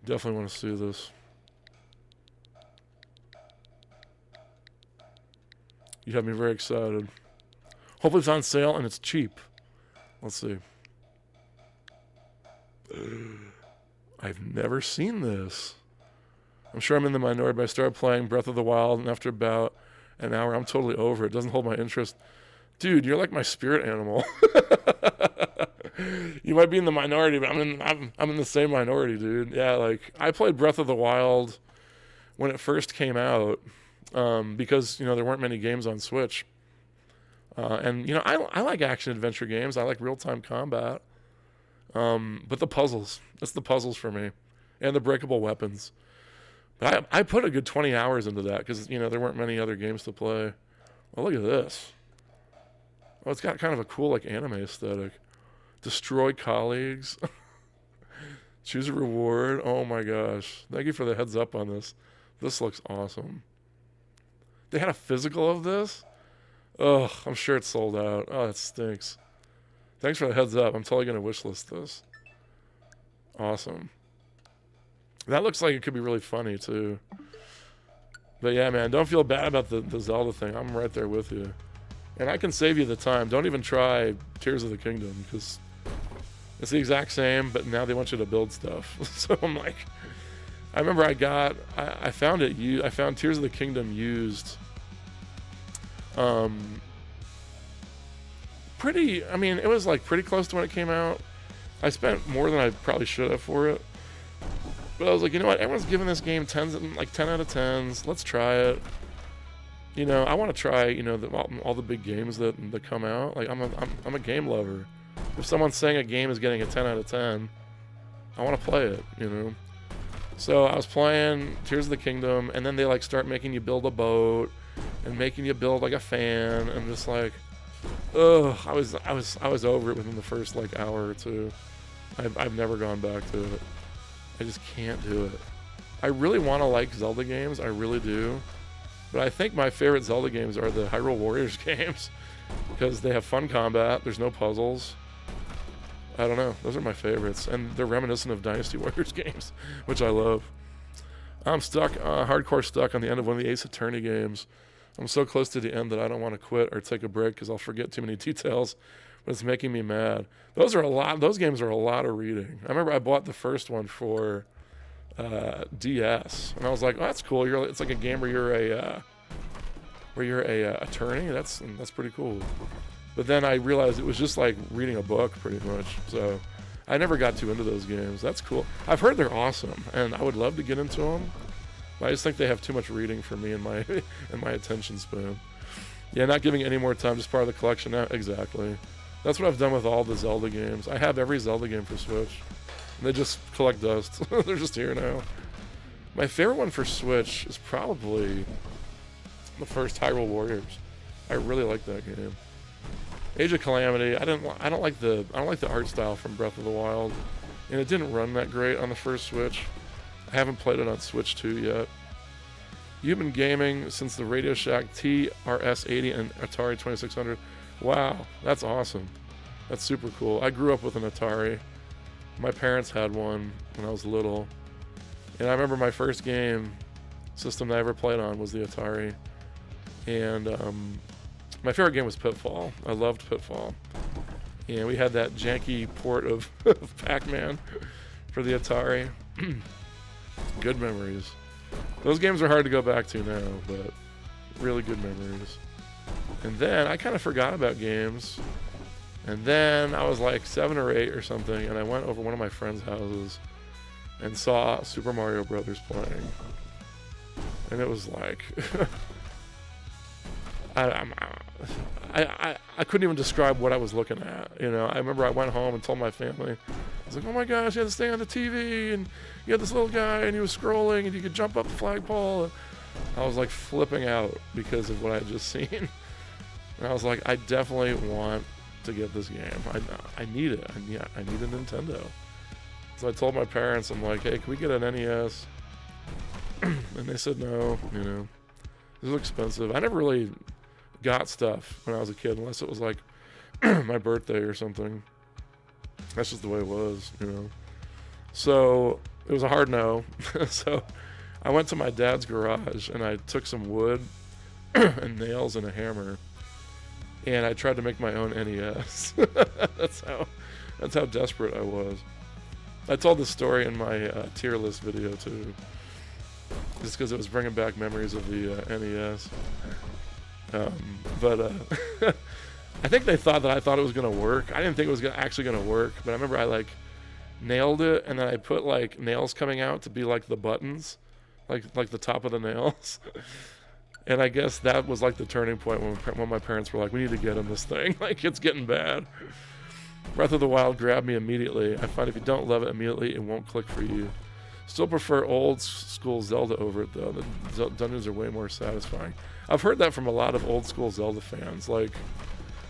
definitely want to see this. You have me very excited. Hopefully it's on sale and it's cheap. Let's see. I've never seen this. I'm sure I'm in the minority, but I started playing Breath of the Wild, and after about an hour, I'm totally over it. It doesn't hold my interest. Dude, you're like my spirit animal. You might be in the minority, but I'm in the same minority, dude. Yeah, like I played Breath of the Wild when it first came out, because there weren't many games on Switch, and I like action adventure games. I like real time combat, but the puzzles. It's the puzzles for me, and the breakable weapons. But I put a good 20 hours into that because there weren't many other games to play. Well, look at this. Oh, it's got kind of a cool like anime aesthetic. Destroy colleagues. Choose a reward. Oh my gosh. Thank you for the heads up on this. This looks awesome. They had a physical of this? Ugh, I'm sure it's sold out. Oh, that stinks. Thanks for the heads up. I'm totally going to wishlist this. Awesome. That looks like it could be really funny too. But yeah, man, don't feel bad about the Zelda thing. I'm right there with you. And I can save you the time. Don't even try Tears of the Kingdom because it's the exact same, but now they want you to build stuff. So I'm like, I remember I found it. I found Tears of the Kingdom used. It was like pretty close to when it came out. I spent more than I probably should have for it. But I was like, you know what? Everyone's giving this game 10 out of 10s. Let's try it. I want to try, all the big games that come out. Like, I'm a game lover. If someone's saying a game is getting a 10 out of 10, I want to play it, So I was playing Tears of the Kingdom, and then they start making you build a boat and making you build a fan, and just ugh, I was over it within the first hour or two. I've never gone back to it. I just can't do it. I really want to like Zelda games. I really do. But I think my favorite Zelda games are the Hyrule Warriors games because they have fun combat. There's no puzzles. I don't know. Those are my favorites. And they're reminiscent of Dynasty Warriors games, which I love. I'm stuck, hardcore stuck on the end of one of the Ace Attorney games. I'm so close to the end that I don't want to quit or take a break because I'll forget too many details, but it's making me mad. Those games are a lot of reading. I remember I bought the first one for DS, and I was like, oh, that's cool. It's like a game where you're a attorney. That's pretty cool. But then I realized it was just like reading a book pretty much. So I never got too into those games. That's cool. I've heard they're awesome, and I would love to get into them. But I just think they have too much reading for me and my attention span. Yeah, not giving any more time, just part of the collection now. Exactly. That's what I've done with all the Zelda games. I have every Zelda game for Switch. And they just collect dust. They're just here now. My favorite one for Switch is probably the first Hyrule Warriors. I really like that game. Age of Calamity. I don't like the art style from Breath of the Wild, and it didn't run that great on the first Switch. I haven't played it on Switch 2 yet. You've been gaming since the Radio Shack TRS-80 and Atari 2600. Wow, that's awesome. That's super cool. I grew up with an Atari. My parents had one when I was little. And I remember my first game system that I ever played on was the Atari. And my favorite game was Pitfall. I loved Pitfall. And we had that janky port of Pac-Man for the Atari. Good memories. Those games are hard to go back to now, but really good memories. And then I kind of forgot about games. And then I was like 7 or 8 or something, and I went over one of my friends' houses and saw Super Mario Brothers playing. And it was like, I couldn't even describe what I was looking at. I remember I went home and told my family, I was like, oh my gosh, you had to stay on the TV, and you had this little guy, and he was scrolling, and you could jump up the flagpole. And I was like flipping out because of what I had just seen. And I was like, I definitely want to get this game. I need it. I need a Nintendo. So I told my parents, I'm like, hey, can we get an NES? And they said no. It was expensive. I never really got stuff when I was a kid unless it was like my birthday or something. That's just the way it was. So it was a hard no. So I went to my dad's garage and I took some wood and nails and a hammer, and I tried to make my own NES. That's how desperate I was. I told the story in my tier list video too, just because it was bringing back memories of the NES. But I think they thought that I thought it was gonna work. I didn't think it was actually gonna work, but I remember I like nailed it, and then I put like nails coming out to be like the buttons, like the top of the nails. And I guess that was like the turning point when my parents were like, "We need to get him this thing. Like it's getting bad." Breath of the Wild grabbed me immediately. I find if you don't love it immediately, it won't click for you. Still prefer old school Zelda over it though. The dungeons are way more satisfying. I've heard that from a lot of old school Zelda fans. Like,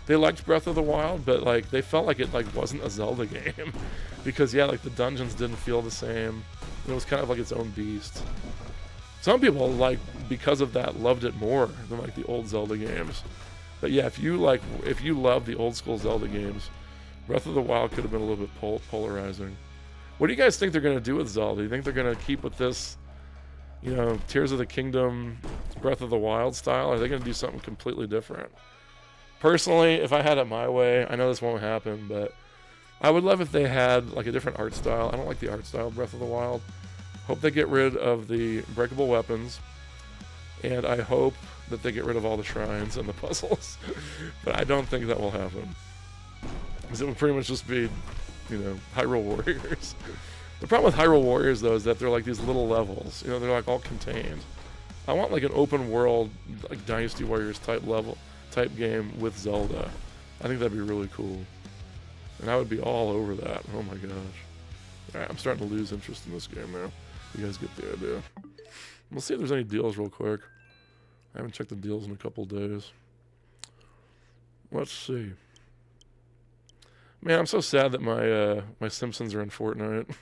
they liked Breath of the Wild, but like they felt like it like wasn't a Zelda game because yeah, like the dungeons didn't feel the same. It was kind of like its own beast. Some people, like, because of that, loved it more than like the old Zelda games. But yeah, if you love the old school Zelda games, Breath of the Wild could have been a little bit polarizing. What do you guys think they're going to do with Zelda? Do you think they're going to keep with this, you know, Tears of the Kingdom, Breath of the Wild style? Or are they going to do something completely different? Personally, if I had it my way, I know this won't happen, but I would love if they had like a different art style. I don't like the art style of Breath of the Wild. Hope they get rid of the breakable weapons, and I hope that they get rid of all the shrines and the puzzles. But I don't think that will happen, because it would pretty much just be, you know, Hyrule Warriors. The problem with Hyrule Warriors though is that they're like these little levels. You know, they're like all contained. I want like an open world, like Dynasty Warriors type game with Zelda. I think that'd be really cool, and I would be all over that. Oh my gosh! All right, I'm starting to lose interest in this game now. You guys get the idea. We'll see if there's any deals real quick. I haven't checked the deals in a couple days. Let's see. Man, I'm so sad that my Simpsons are in Fortnite.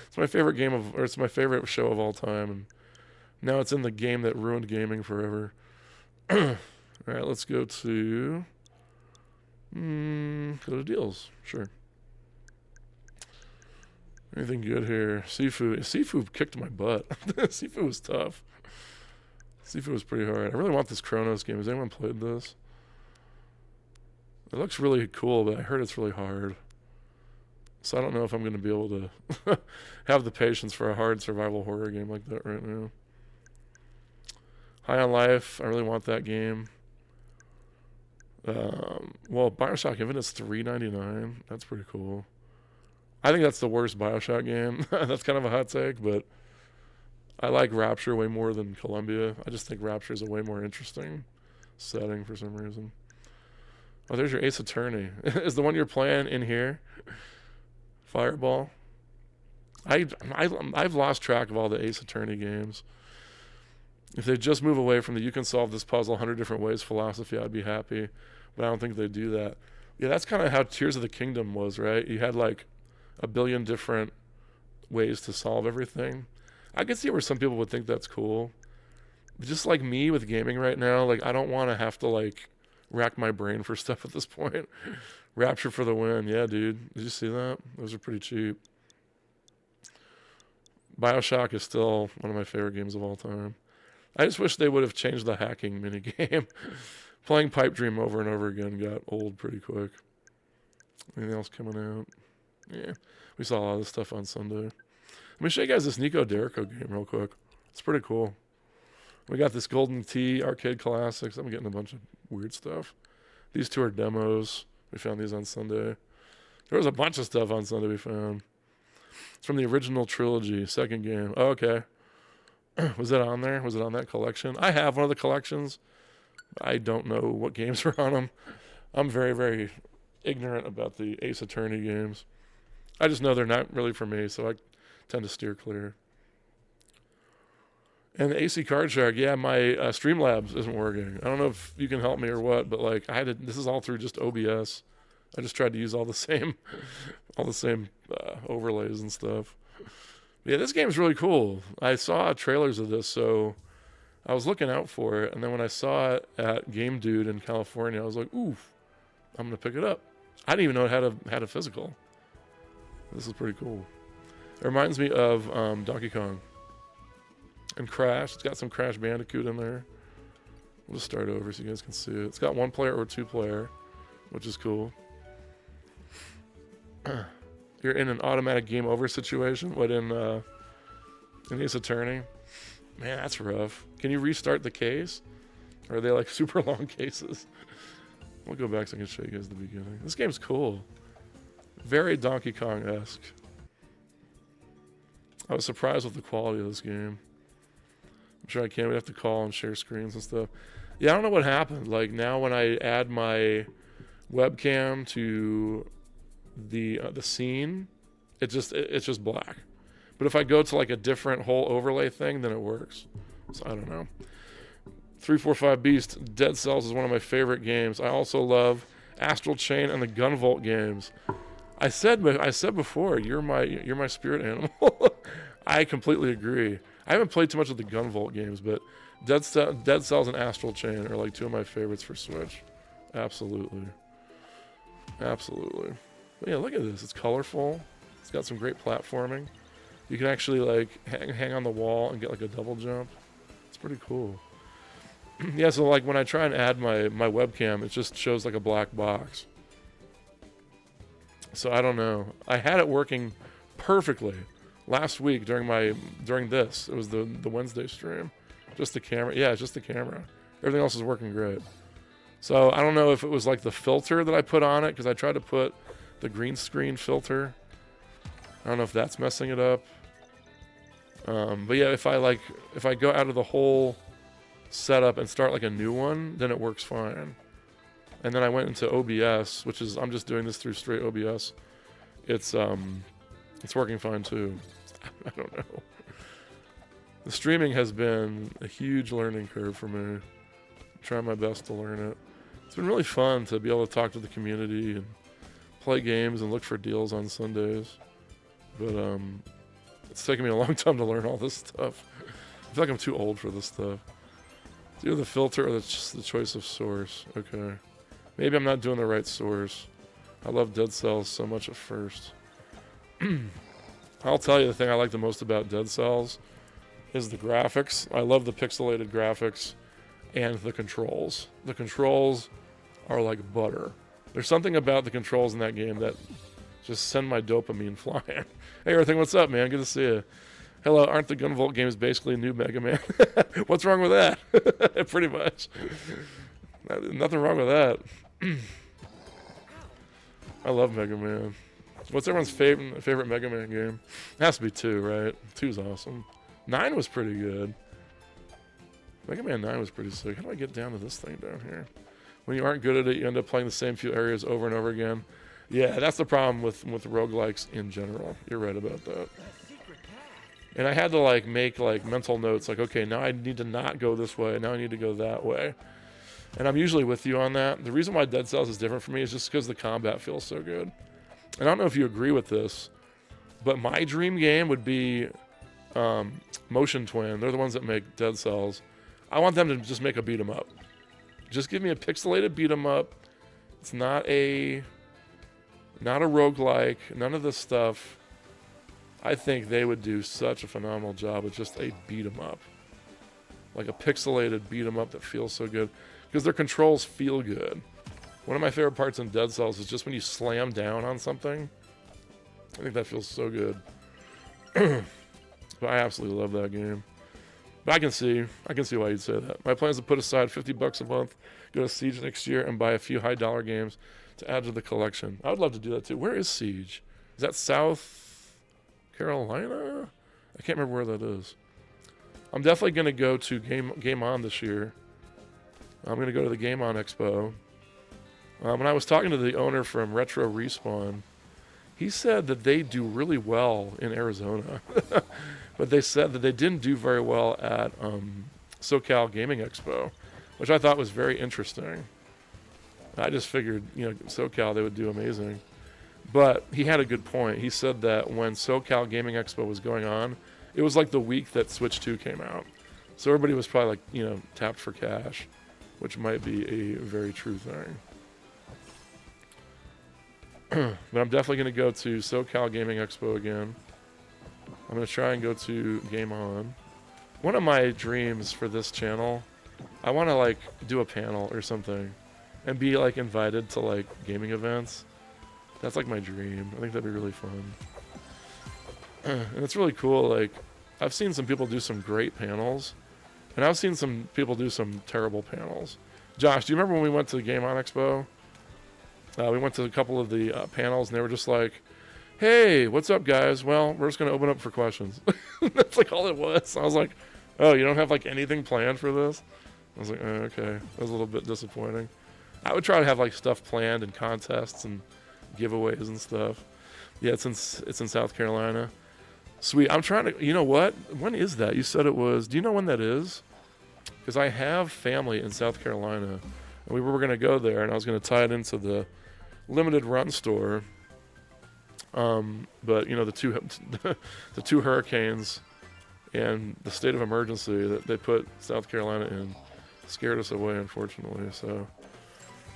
It's my favorite it's my favorite show of all time, and now it's in the game that ruined gaming forever. All right, let's go to deals. Sure. Anything good here? Seafood kicked my butt. Seafood was tough. Seafood was pretty hard. I really want this Chronos game. Has anyone played this? It looks really cool, but I heard it's really hard. So I don't know if I'm going to be able to have the patience for a hard survival horror game like that right now. High on Life. I really want that game. Well, Bioshock Infinite's $3.99. That's pretty cool. I think that's the worst Bioshock game. That's kind of a hot take, but I like Rapture way more than Columbia. I just think Rapture is a way more interesting setting for some reason. Oh, there's your Ace Attorney. Is the one you're playing in here? Fireball? I've lost track of all the Ace Attorney games. If they just move away from the you can solve this puzzle 100 different ways philosophy, I'd be happy. But I don't think they do that. Yeah, that's kind of how Tears of the Kingdom was, right? You had like a billion different ways to solve everything. I can see where some people would think that's cool. But just like me with gaming right now, like I don't want to have to like rack my brain for stuff at this point. Rapture for the win. Yeah, dude. Did you see that? Those are pretty cheap. Bioshock is still one of my favorite games of all time. I just wish they would have changed the hacking minigame. Playing Pipe Dream over and over again got old pretty quick. Anything else coming out? Yeah, we saw a lot of this stuff on Sunday. Let me show you guys this Nico Derico game real quick. It's pretty cool. We got this Golden Tee arcade classics. I'm getting a bunch of weird stuff. These two are demos. We found these on Sunday. There was a bunch of stuff on Sunday we found. It's from the original trilogy, second game. Oh, okay. Was it on there? Was it on that collection? I have one of the collections. I don't know what games are on them. I'm very, very ignorant about the Ace Attorney games. I just know they're not really for me, so I tend to steer clear. And the AC Card Shark, yeah, my Streamlabs isn't working. I don't know if you can help me or what, but like this is all through just OBS. I just tried to use all the same overlays and stuff. But yeah, this game's really cool. I saw trailers of this, so I was looking out for it. And then when I saw it at Game Dude in California, I was like, ooh, I'm gonna pick it up. I didn't even know it had a physical. This is pretty cool. It reminds me of Donkey Kong and Crash. It's got some Crash Bandicoot in there. We'll just start over so you guys can see it. It's got 1 player or 2 player, which is cool. You're in an automatic game over situation. What in Ace Attorney? Man, that's rough. Can you restart the case? Or are they like super long cases? We'll go back so I can show you guys the beginning. This game's cool. Very Donkey Kong-esque. I was surprised with the quality of this game. I'm sure I can't. We have to call and share screens and stuff. Yeah, I don't know what happened. Like now when I add my webcam to the scene, it's just black. But if I go to like a different whole overlay thing, then it works. So I don't know. 345 Beast, Dead Cells is one of my favorite games. I also love Astral Chain and the Gunvolt games. I said before, you're my spirit animal. I completely agree. I haven't played too much of the Gunvolt games, but Dead Cells and Astral Chain are like two of my favorites for Switch. Absolutely. Absolutely. But yeah, look at this. It's colorful. It's got some great platforming. You can actually like hang on the wall and get like a double jump. It's pretty cool. Yeah, so like when I try and add my webcam, it just shows like a black box. So I don't know. I had it working perfectly last week during this. It was the Wednesday stream. Just the camera. Yeah, it's just the camera. Everything else is working great. So I don't know if it was like the filter that I put on it, because I tried to put the green screen filter. I don't know if that's messing it up. But yeah, if I go out of the whole setup and start like a new one, then it works fine. And then I went into OBS, which is, I'm just doing this through straight OBS. It's working fine too. I don't know. The streaming has been a huge learning curve for me. I'm trying my best to learn it. It's been really fun to be able to talk to the community and play games and look for deals on Sundays. But it's taken me a long time to learn all this stuff. I feel like I'm too old for this stuff. It's either the filter or the choice of source. Okay. Maybe I'm not doing the right source. I love Dead Cells so much at first. I'll tell you the thing I like the most about Dead Cells is the graphics. I love the pixelated graphics and the controls. The controls are like butter. There's something about the controls in that game that just send my dopamine flying. Hey, everything, what's up, man? Good to see you. Hello, aren't the Gunvolt games basically a new Mega Man? What's wrong with that? Pretty much. Nothing wrong with that. I love Mega Man. What's everyone's favorite Mega Man game? It has to be 2, right? 2's awesome. 9 was pretty good. Mega Man 9 was pretty sick. How do I get down to this thing down here? When you aren't good at it, you end up playing the same few areas over and over again. Yeah, that's the problem with roguelikes in general. You're right about that. And I had to like make like mental notes, like, okay, now I need to not go this way. Now I need to go that way. And I'm usually with you on that. The reason why Dead Cells is different for me is just because the combat feels so good. And I don't know if you agree with this, but my dream game would be Motion Twin. They're the ones that make Dead Cells. I want them to just make a beat 'em up. Just give me a pixelated beat 'em up. It's not a roguelike, none of this stuff. I think they would do such a phenomenal job with just a beat 'em up. Like a pixelated beat 'em up that feels so good. Because their controls feel good. One of my favorite parts in Dead Cells is just when you slam down on something. I think that feels so good. But I absolutely love that game. But I can see why you'd say that. My plan is to put aside $50 a month, go to Siege next year, and buy a few high-dollar games to add to the collection. I would love to do that too. Where is Siege? Is that South Carolina? I can't remember where that is. I'm definitely going to go to Game On this year. I'm going to go to the Game On Expo. When I was talking to the owner from Retro Respawn, he said that they do really well in Arizona. But they said that they didn't do very well at SoCal Gaming Expo, which I thought was very interesting. I just figured, SoCal, they would do amazing. But he had a good point. He said that when SoCal Gaming Expo was going on, it was like the week that Switch 2 came out. So everybody was probably like, tapped for cash, which might be a very true thing. But I'm definitely going to go to SoCal Gaming Expo again. I'm going to try and go to Game On. One of my dreams for this channel, I want to do a panel or something and be invited to gaming events. That's like my dream. I think that'd be really fun. And it's really cool. Like, I've seen some people do some great panels, and I've seen some people do some terrible panels. Josh, do you remember when we went to the Game On Expo? We went to a couple of the panels, and they were just like, hey, what's up, guys? Well, we're just going to open up for questions. That's like all it was. I was like, oh, you don't have like anything planned for this? I was like, oh, okay. That was a little bit disappointing. I would try to have like stuff planned and contests and giveaways and stuff. Yeah, it's in South Carolina. Sweet. I'm trying to, you know what? When is that? You said it was, do you know when that is? Because I have family in South Carolina, and we were going to go there, and I was going to tie it into the limited run store. But, you know, the two hurricanes and the state of emergency that they put South Carolina in scared us away, unfortunately. So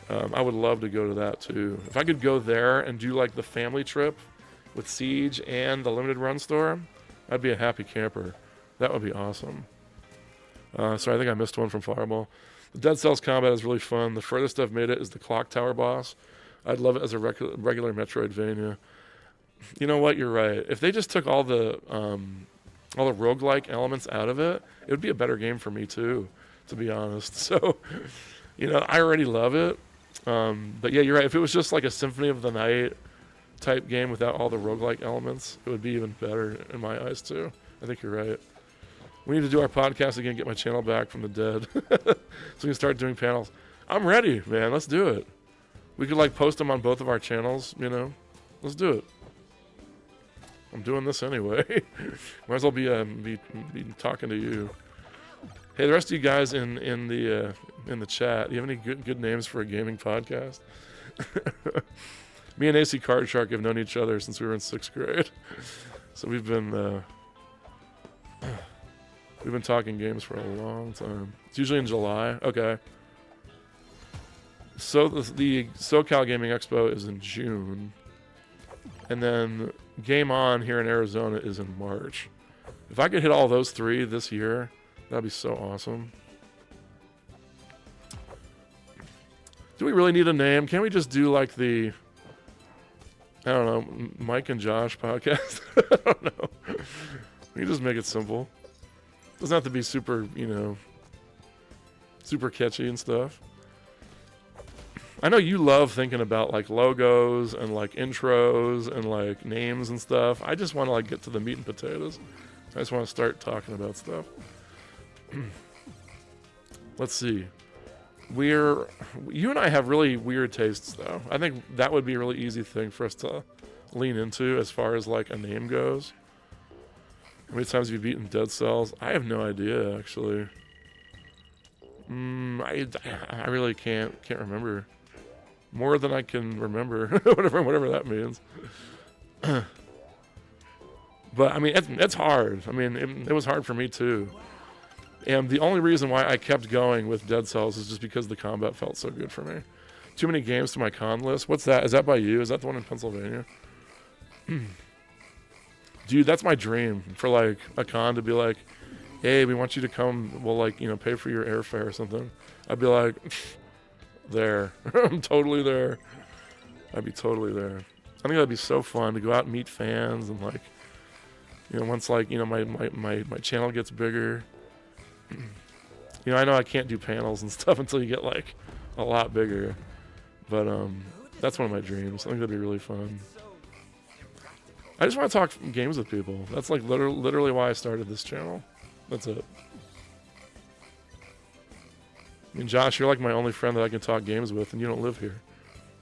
I would love to go to that, too. If I could go there and do, like, the family trip with Siege and the limited run store, I'd be a happy camper. That would be awesome. Sorry, I think I missed one from Fireball. The Dead Cells combat is really fun. The furthest I've made it is the Clock Tower boss. I'd love it as a regular Metroidvania. You know what? You're right. If they just took all the roguelike elements out of it, it would be a better game for me too, to be honest. So, you know, I already love it. But yeah, you're right. If it was just like a Symphony of the Night type game without all the roguelike elements, it would be even better in my eyes too. I think you're right. We need to do our podcast again, get my channel back from the dead. So we can start doing panels. I'm ready, man. Let's do it. We could like post them on both of our channels, you know. Let's do it. I'm doing this anyway. Might as well be talking to you. Hey, the rest of you guys in the chat, do you have any good names for a gaming podcast? Me and AC Card Shark have known each other since we were in 6th grade. So we've been talking games for a long time. It's usually in July. Okay. So the SoCal Gaming Expo is in June. And then Game On here in Arizona is in March. If I could hit all those 3 this year, that'd be so awesome. Do we really need a name? Can't we just do like the, I don't know, Mike and Josh podcast? I don't know. We can just make it simple. It doesn't have to be super, you know, super catchy and stuff. I know you love thinking about like logos and like intros and like names and stuff. I just want to like get to the meat and potatoes. I just want to start talking about stuff. Let's see. You and I have really weird tastes though. I think that would be a really easy thing for us to lean into as far as like a name goes. How many times have you beaten Dead Cells? I have no idea actually. I really can't remember. More than I can remember, whatever that means. But I mean, it's hard. I mean, it was hard for me too. And the only reason why I kept going with Dead Cells is just because the combat felt so good for me. Too many games to my con list. What's that? Is that by you? Is that the one in Pennsylvania? Dude, that's my dream for like a con to be like, hey, we want you to come. We'll like, you know, pay for your airfare or something. I'd be like, there. I'm totally there. I'd be totally there. I think that'd be so fun to go out and meet fans and like, you know, once like, you know, my channel gets bigger. You know, I know I can't do panels and stuff until you get like a lot bigger. But that's one of my dreams. I think that'd be really fun. I just want to talk games with people. That's like literally why I started this channel. That's it. I mean, Josh, you're like my only friend that I can talk games with, and you don't live here,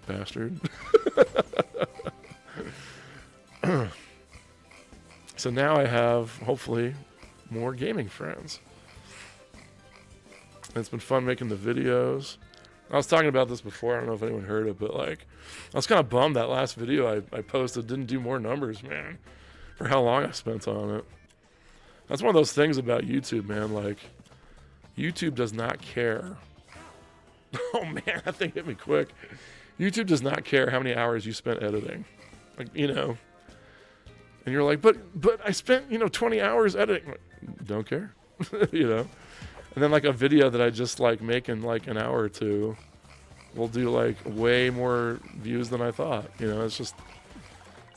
bastard. So now I have, hopefully, more gaming friends. And it's been fun making the videos. I was talking about this before. I don't know if anyone heard it, but like, I was kind of bummed that last video I posted didn't do more numbers, man, for how long I spent on it. That's one of those things about YouTube, man. Like, YouTube does not care. Oh man, that thing hit me quick. YouTube does not care how many hours you spent editing. Like, you know. And you're like, but I spent, you know, 20 hours editing. Don't care. You know. And then like a video that I just like make in like an hour or two, will do like way more views than I thought. You know, it's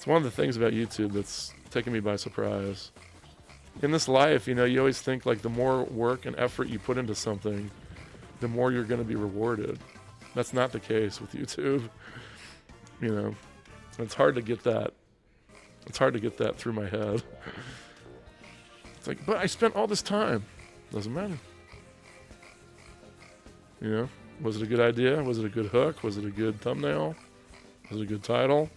one of the things about YouTube that's taken me by surprise. In this life, you know, you always think like the more work and effort you put into something, the more you're going to be rewarded. That's not the case with YouTube. You know, it's hard to get that. It's hard to get that through my head. It's like, but I spent all this time. Doesn't matter. You know, was it a good idea? Was it a good hook? Was it a good thumbnail? Was it a good title?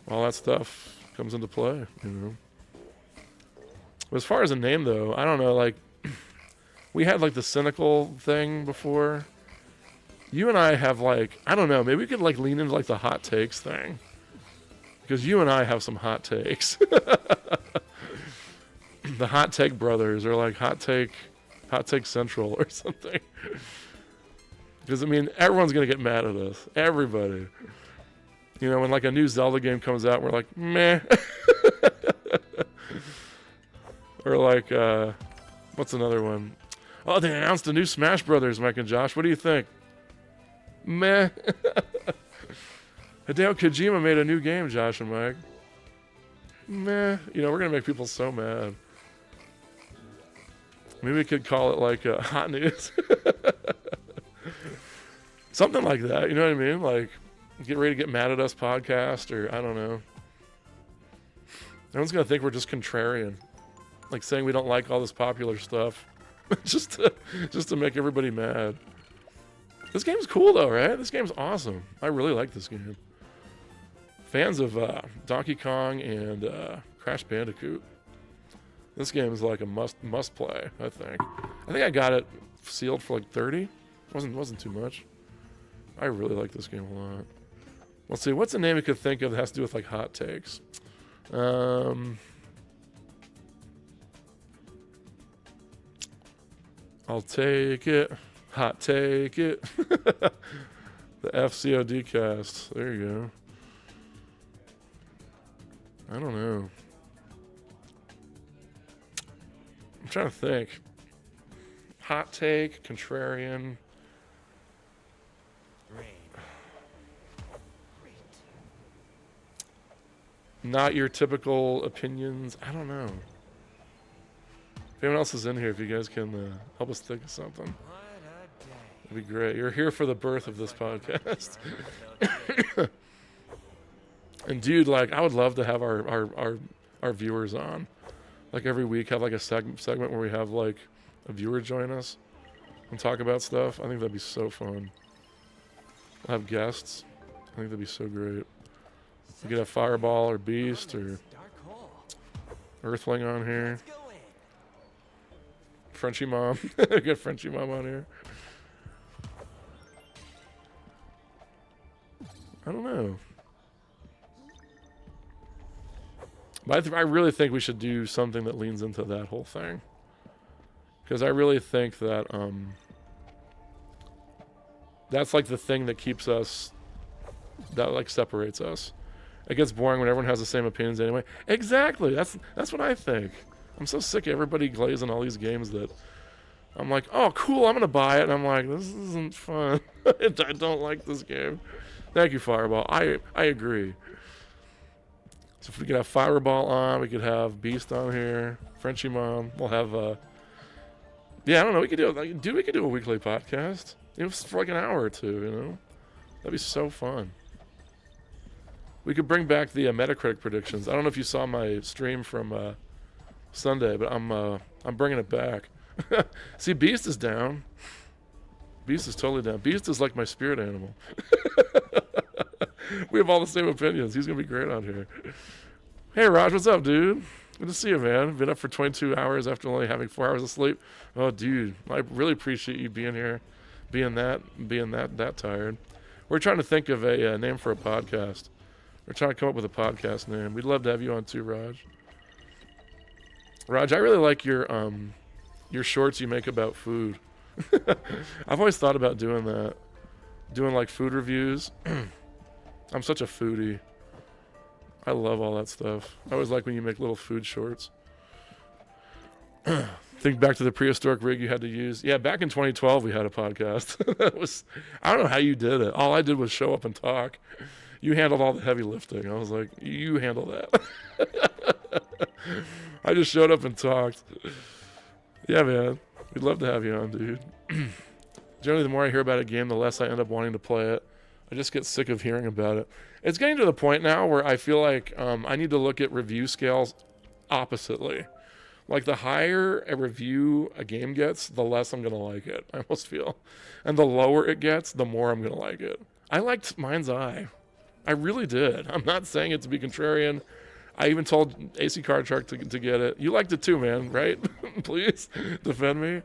All that stuff comes into play, you know. As far as a name, though, I don't know, like, we had, like, the cynical thing before. You and I have, like, I don't know, maybe we could, like, lean into, like, the hot takes thing. Because you and I have some hot takes. The Hot Take Brothers, or, like, Hot Take Central or something. Because, I mean, everyone's going to get mad at us. Everybody. You know, when, like, a new Zelda game comes out, we're like, meh. Or like, what's another one? Oh, they announced a new Smash Brothers, Mike and Josh. What do you think? Meh. Hideo Kojima made a new game, Josh and Mike. Meh. You know, we're going to make people so mad. Maybe we could call it like hot news. Something like that, you know what I mean? Like, get ready to get mad at us podcast, or I don't know. Everyone's going to think we're just contrarian. Like saying we don't like all this popular stuff just to make everybody mad. This game's cool though, right? This game's awesome. I really like this game. Fans of Donkey Kong and Crash Bandicoot. This game is like a must play, I think. I think I got it sealed for like 30. Wasn't too much. I really like this game a lot. Let's see, what's a name we could think of that has to do with like hot takes? I'll take it. Hot take it. The FCOD cast. There you go. I don't know. I'm trying to think. Hot take, contrarian. Not your typical opinions. I don't know. If anyone else is in here, if you guys can help us think of something, it'd be great. You're here for the birth of this podcast. And dude, like, I would love to have our viewers on. Like every week, have like a segment where we have like a viewer join us and talk about stuff. I think that'd be so fun. We'll have guests. I think that'd be so great. We could have Fireball or Beast or Earthling on here. Frenchie Mom. We got Frenchie Mom on here. I don't know. But I really think we should do something that leans into that whole thing. Because I really think that that's like the thing that keeps us, that like separates us. It gets boring when everyone has the same opinions anyway. Exactly. That's what I think. I'm so sick of everybody glazing all these games that I'm like, oh, cool, I'm going to buy it. And I'm like, this isn't fun. I don't like this game. Thank you, Fireball. I agree. So if we could have Fireball on, we could have Beast on here, Frenchie Mom. We'll have, yeah, I don't know. We could do a weekly podcast. It was for like an hour or two, you know? That'd be so fun. We could bring back the Metacritic predictions. I don't know if you saw my stream from Sunday, but I'm bringing it back. See, Beast is down. Beast is totally down. Beast is like my spirit animal. We have all the same opinions. He's gonna be great on here. Hey, Raj, what's up, dude? Good to see you, man. Been up for 22 hours after only having 4 hours of sleep. Oh, dude, I really appreciate you being here, being that tired. We're trying to think of a name for a podcast. We're trying to come up with a podcast name. We'd love to have you on too, Raj. Raj, I really like your shorts you make about food. I've always thought about doing that. Doing like food reviews. I'm such a foodie. I love all that stuff. I always like when you make little food shorts. Think back to the prehistoric rig you had to use. Yeah, back in 2012 we had a podcast. That was, I don't know how you did it. All I did was show up and talk. You handled all the heavy lifting. I was like, you handle that. I just showed up and talked. Yeah, man. We'd love to have you on, dude. Generally, the more I hear about a game, the less I end up wanting to play it. I just get sick of hearing about it. It's getting to the point now where I feel like I need to look at review scales oppositely. Like, the higher a review a game gets, the less I'm going to like it, I almost feel. And the lower it gets, the more I'm going to like it. I liked Mind's Eye. I really did. I'm not saying it to be contrarian. I even told AC Card Shark to get it. You liked it too, man, right? Please defend me.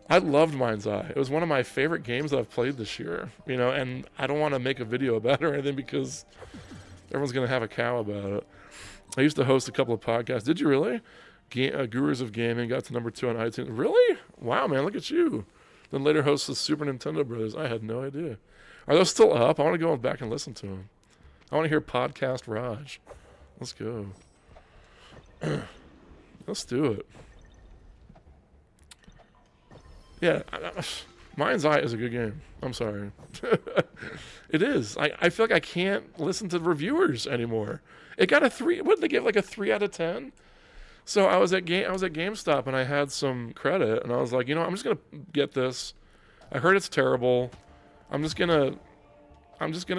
I loved Mind's Eye. It was one of my favorite games that I've played this year. You know, and I don't want to make a video about it or anything because everyone's going to have a cow about it. I used to host a couple of podcasts. Did you really? Gurus of Gaming got to number 2 on iTunes. Really? Wow, man, look at you. Then later hosts the Super Nintendo Brothers. I had no idea. Are those still up? I want to go back and listen to them. I want to hear Podcast Raj. Let's go. Let's do it. Yeah, Mind's Eye is a good game. I'm sorry. It is. I feel like I can't listen to reviewers anymore. It got a 3. What did they give? Like a 3 out of 10? So I was at GameStop and I had some credit and I was like, you know, I'm just gonna get this. I heard it's terrible. I'm just gonna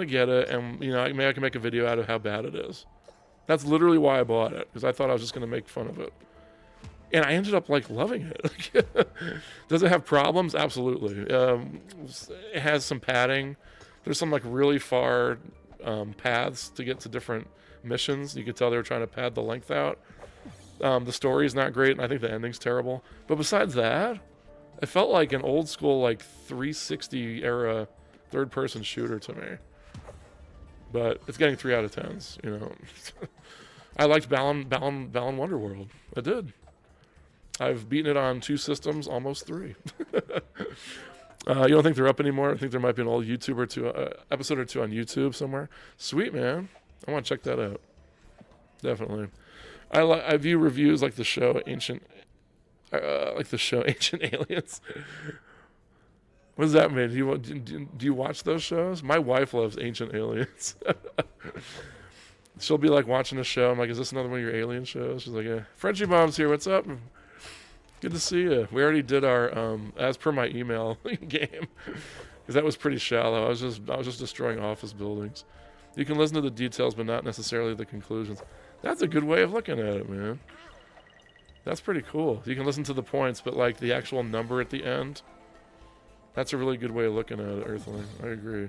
get it, and you know, maybe I can make a video out of how bad it is. That's literally why I bought it, because I thought I was just gonna make fun of it. And I ended up like loving it. Does it have problems? Absolutely. It has some padding. There's some like really far paths to get to different missions. You could tell they were trying to pad the length out. The story is not great, and I think the ending's terrible. But besides that, it felt like an old school, like 360 era third-person shooter to me. But it's getting 3 out of 10s, you know. I liked Balan Wonderworld. I did. I've beaten it on 2 systems, almost 3. You don't think they're up anymore? I think there might be an old episode or 2 on YouTube somewhere. Sweet, man. I want to check that out. Definitely. I view reviews like the show Ancient Aliens. What does that mean? Do you watch those shows? My wife loves Ancient Aliens. She'll be like watching a show. I'm like, is this another one of your alien shows? She's like, yeah. Frenchie Mom's here. What's up? Good to see you. We already did our as per my email game, because that was pretty shallow. I was just destroying office buildings. You can listen to the details, but not necessarily the conclusions. That's a good way of looking at it, man. That's pretty cool. You can listen to the points, but like the actual number at the end, that's a really good way of looking at it, Earthling. I agree.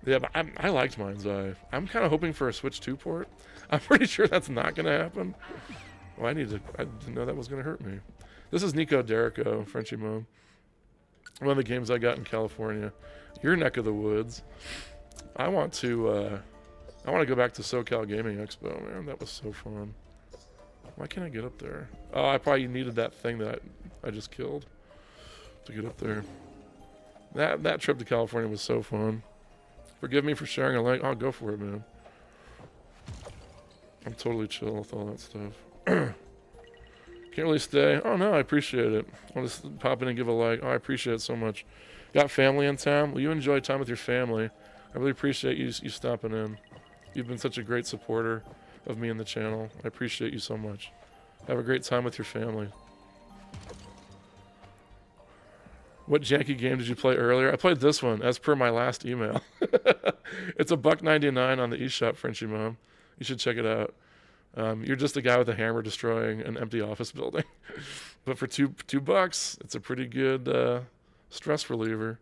Yeah, but I liked Mind's Eye. I'm kind of hoping for a Switch 2 port. I'm pretty sure that's not going to happen. Well, I didn't know that was going to hurt me. This is Nico Derrico, Frenchie Mom. One of the games I got in California. Your neck of the woods. I want to go back to SoCal Gaming Expo, man. That was so fun. Why can't I get up there? Oh, I probably needed that thing that I just killed to get up there. That trip to California was so fun. Forgive me for sharing a link. Oh, go for it, man. I'm totally chill with all that stuff. Can't really stay. Oh, no, I appreciate it. I'll just pop in and give a like. Oh, I appreciate it so much. Got family in town? Well, you enjoy time with your family. I really appreciate you stopping in. You've been such a great supporter of me and the channel. I appreciate you so much. Have a great time with your family. What janky game did you play earlier? I played this one, as per my last email. It's $1.99 on the eShop, Frenchie Mom. You should check it out. You're just a guy with a hammer destroying an empty office building. But for $2, it's a pretty good stress reliever.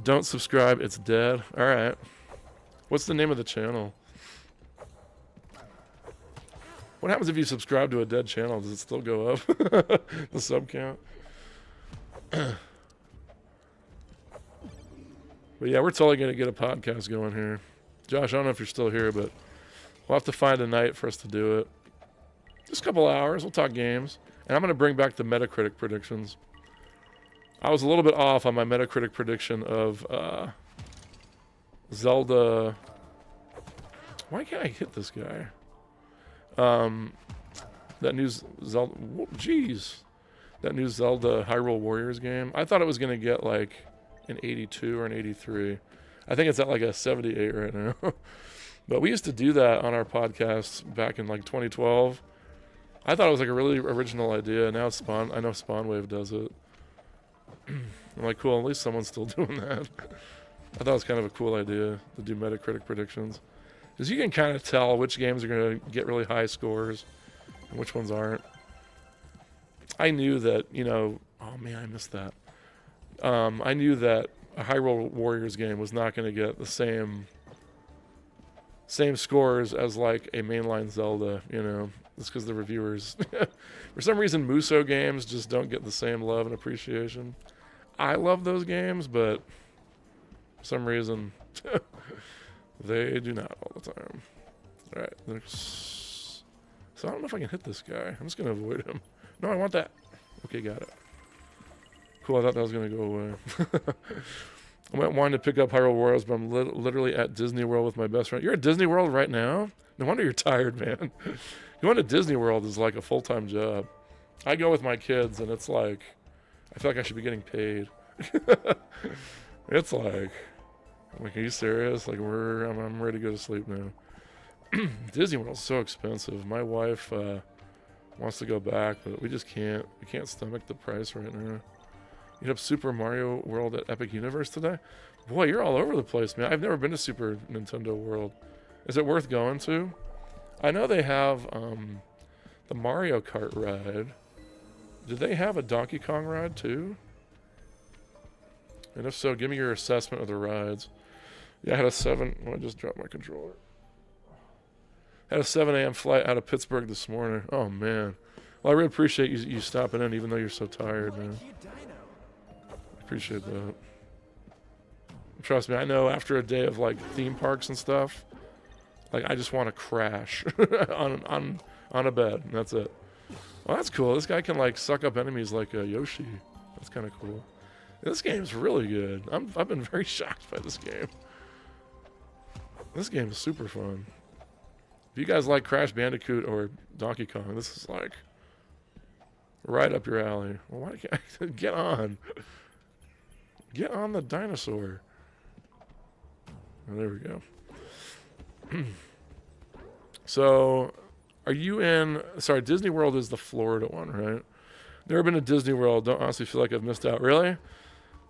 Don't subscribe, it's dead. All right. What's the name of the channel? What happens if you subscribe to a dead channel? Does it still go up? The sub count? But yeah, we're totally going to get a podcast going here. Josh, I don't know if you're still here, but we'll have to find a night for us to do it. Just a couple hours. We'll talk games. And I'm going to bring back the Metacritic predictions. I was a little bit off on my Metacritic prediction of Zelda. Why can't I hit this guy? The that new Zelda. Jeez, that new Zelda Hyrule Warriors game. I thought it was gonna get like an 82 or an 83. I think it's at like a 78 right now. But we used to do that on our podcast back in like 2012. I thought it was like a really original idea. Now Spawn, I know Spawnwave does it. I'm like, cool, at least someone's still doing that. I thought it was kind of a cool idea to do Metacritic predictions. Because you can kind of tell which games are going to get really high scores and which ones aren't. I knew that, oh man, I missed that. I knew that a Hyrule Warriors game was not going to get the same scores as like a mainline Zelda, It's because the reviewers, for some reason, Muso games just don't get the same love and appreciation. I love those games, but for some reason, they do not all the time. All right, so I don't know if I can hit this guy. I'm just going to avoid him. No, I want that. Okay, got it. Cool, I thought that was going to go away. I went wanting to pick up Hyrule Warriors, but I'm literally at Disney World with my best friend. You're at Disney World right now? No wonder you're tired, man. Going to Disney World is like a full-time job. I go with my kids, and it's like, I feel like I should be getting paid. It's like, are you serious? Like, I'm ready to go to sleep now. Disney World is so expensive. My wife wants to go back, but we just can't. We can't stomach the price right now. You have Super Mario World at Epic Universe today? Boy, you're all over the place, man. I've never been to Super Nintendo World. Is it worth going to? I know they have the Mario Kart ride. Do they have a Donkey Kong ride too? And if so, give me your assessment of the rides. Yeah, I had a 7... Oh, I just dropped my controller. Had a 7 a.m. flight out of Pittsburgh this morning. Oh, man. Well, I really appreciate you stopping in, even though you're so tired, man. Appreciate that. Trust me, I know after a day of like theme parks and stuff, like I just want to crash on a bed. And that's it. Well, that's cool. This guy can like suck up enemies like a Yoshi. That's kind of cool. This game's really good. I've been very shocked by this game. This game is super fun. If you guys like Crash Bandicoot or Donkey Kong, this is like right up your alley. Well, why can't I get on? Get on the dinosaur. Oh, there we go. So, are you in... Sorry, Disney World is the Florida one, right? Never been to Disney World. Don't honestly feel like I've missed out. Really?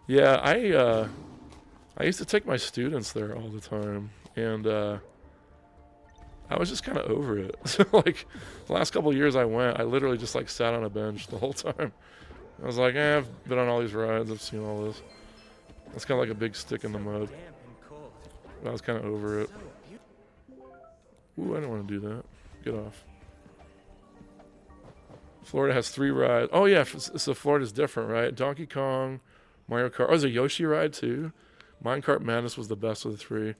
Yeah, I used to take my students there all the time. And I was just kind of over it. So, like, the last couple of years I went, I literally just, like, sat on a bench the whole time. I was like, I've been on all these rides. I've seen all this. It's kind of like a big stick in the mud. I was kind of over it. Ooh, I don't want to do that. Get off. Florida has 3 rides. Oh, yeah, so Florida's different, right? Donkey Kong, Mario Kart. Oh, there's a Yoshi ride, too. Minecart Madness was the best of the 3.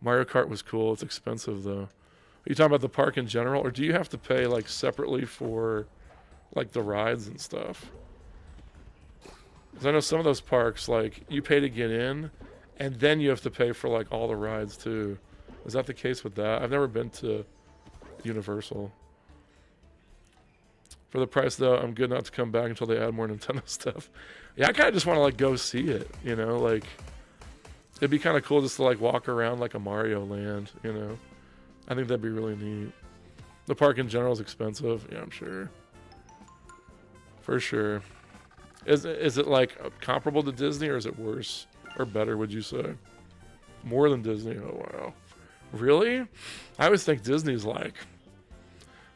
Mario Kart was cool. It's expensive, though. Are you talking about the park in general, or do you have to pay, like, separately for, like, the rides and stuff? Because I know some of those parks, like, you pay to get in, and then you have to pay for, like, all the rides, too. Is that the case with that? I've never been to Universal. For the price, though, I'm good not to come back until they add more Nintendo stuff. Yeah, I kind of just want to, like, go see it, Like, it'd be kind of cool just to, like, walk around like a Mario land, I think that'd be really neat. The park in general is expensive. Yeah, I'm sure. For sure. Is it like comparable to Disney, or is it worse or better, would you say? More than Disney? Oh, wow. Really? I always think Disney's like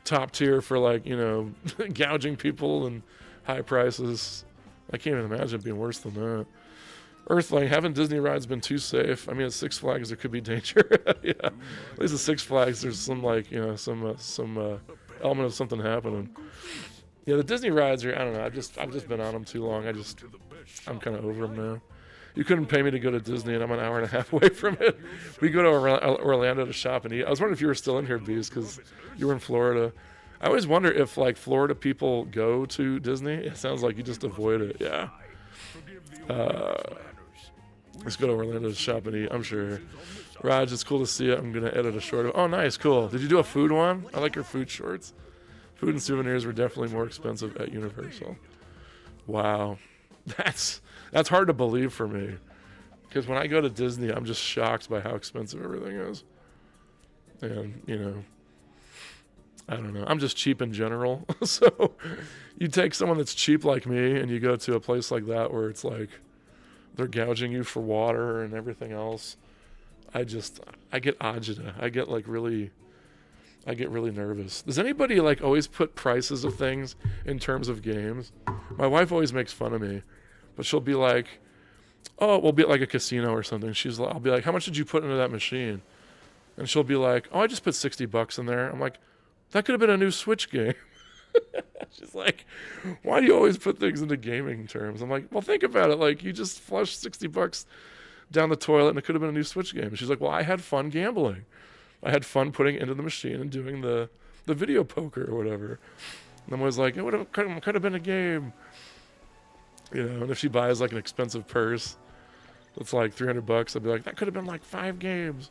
top tier for like, gouging people and high prices. I can't even imagine it being worse than that. Earthling, haven't Disney rides been too safe? I mean, at Six Flags, there could be danger. Yeah. At least at Six Flags, there's some like, some element of something happening. Yeah, the Disney rides are, I don't know, I've just been on them too long. I'm kind of over them now. You couldn't pay me to go to Disney, and I'm an hour and a half away from it. We go to Orlando to shop and eat. I was wondering if you were still in here, Bees, because you were in Florida. I always wonder if, like, Florida people go to Disney. It sounds like you just avoid it, yeah. Let's go to Orlando to shop and eat, I'm sure. Raj, it's cool to see you. I'm going to edit a short. Oh, nice, cool. Did you do a food one? I like your food shorts. Food and souvenirs were definitely more expensive at Universal. Wow. That's hard to believe for me. Because when I go to Disney, I'm just shocked by how expensive everything is. And, you know, I don't know. I'm just cheap in general. So you take someone that's cheap like me and you go to a place like that where it's like they're gouging you for water and everything else. I get agita. I get really nervous. Does anybody like always put prices of things in terms of games? My wife always makes fun of me, but she'll be like, "Oh, we'll be at like a casino or something." I'll be like, "How much did you put into that machine?" And she'll be like, "Oh, I just put $60 in there." I'm like, "That could have been a new Switch game." She's like, "Why do you always put things into gaming terms?" I'm like, "Well, think about it. Like, you just flushed $60 down the toilet and it could have been a new Switch game." And she's like, "Well, I had fun gambling. I had fun putting it into the machine and doing the video poker or whatever." And I'm always like, "It could have been a game." You know, and if she buys like an expensive purse that's like $300, I'd be like, "That could have been like 5 games."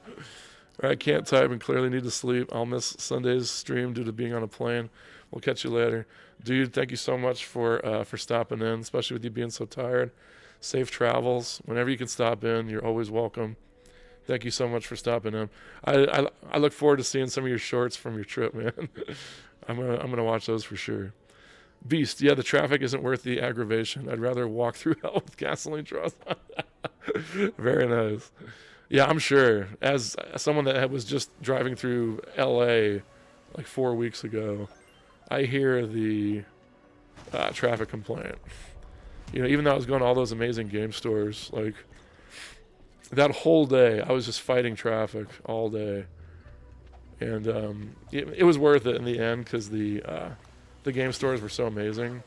Or I can't type and clearly need to sleep. I'll miss Sunday's stream due to being on a plane. We'll catch you later. Dude, thank you so much for stopping in, especially with you being so tired. Safe travels. Whenever you can stop in, you're always welcome. Thank you so much for stopping in. I look forward to seeing some of your shorts from your trip, man. I'm gonna watch those for sure. Beast, yeah, the traffic isn't worth the aggravation. I'd rather walk through hell with gasoline draws. Very nice. Yeah, I'm sure. As someone that was just driving through LA like 4 weeks ago, I hear the traffic complaint. You know, even though I was going to all those amazing game stores, like that whole day, I was just fighting traffic all day. And it was worth it in the end because the game stores were so amazing.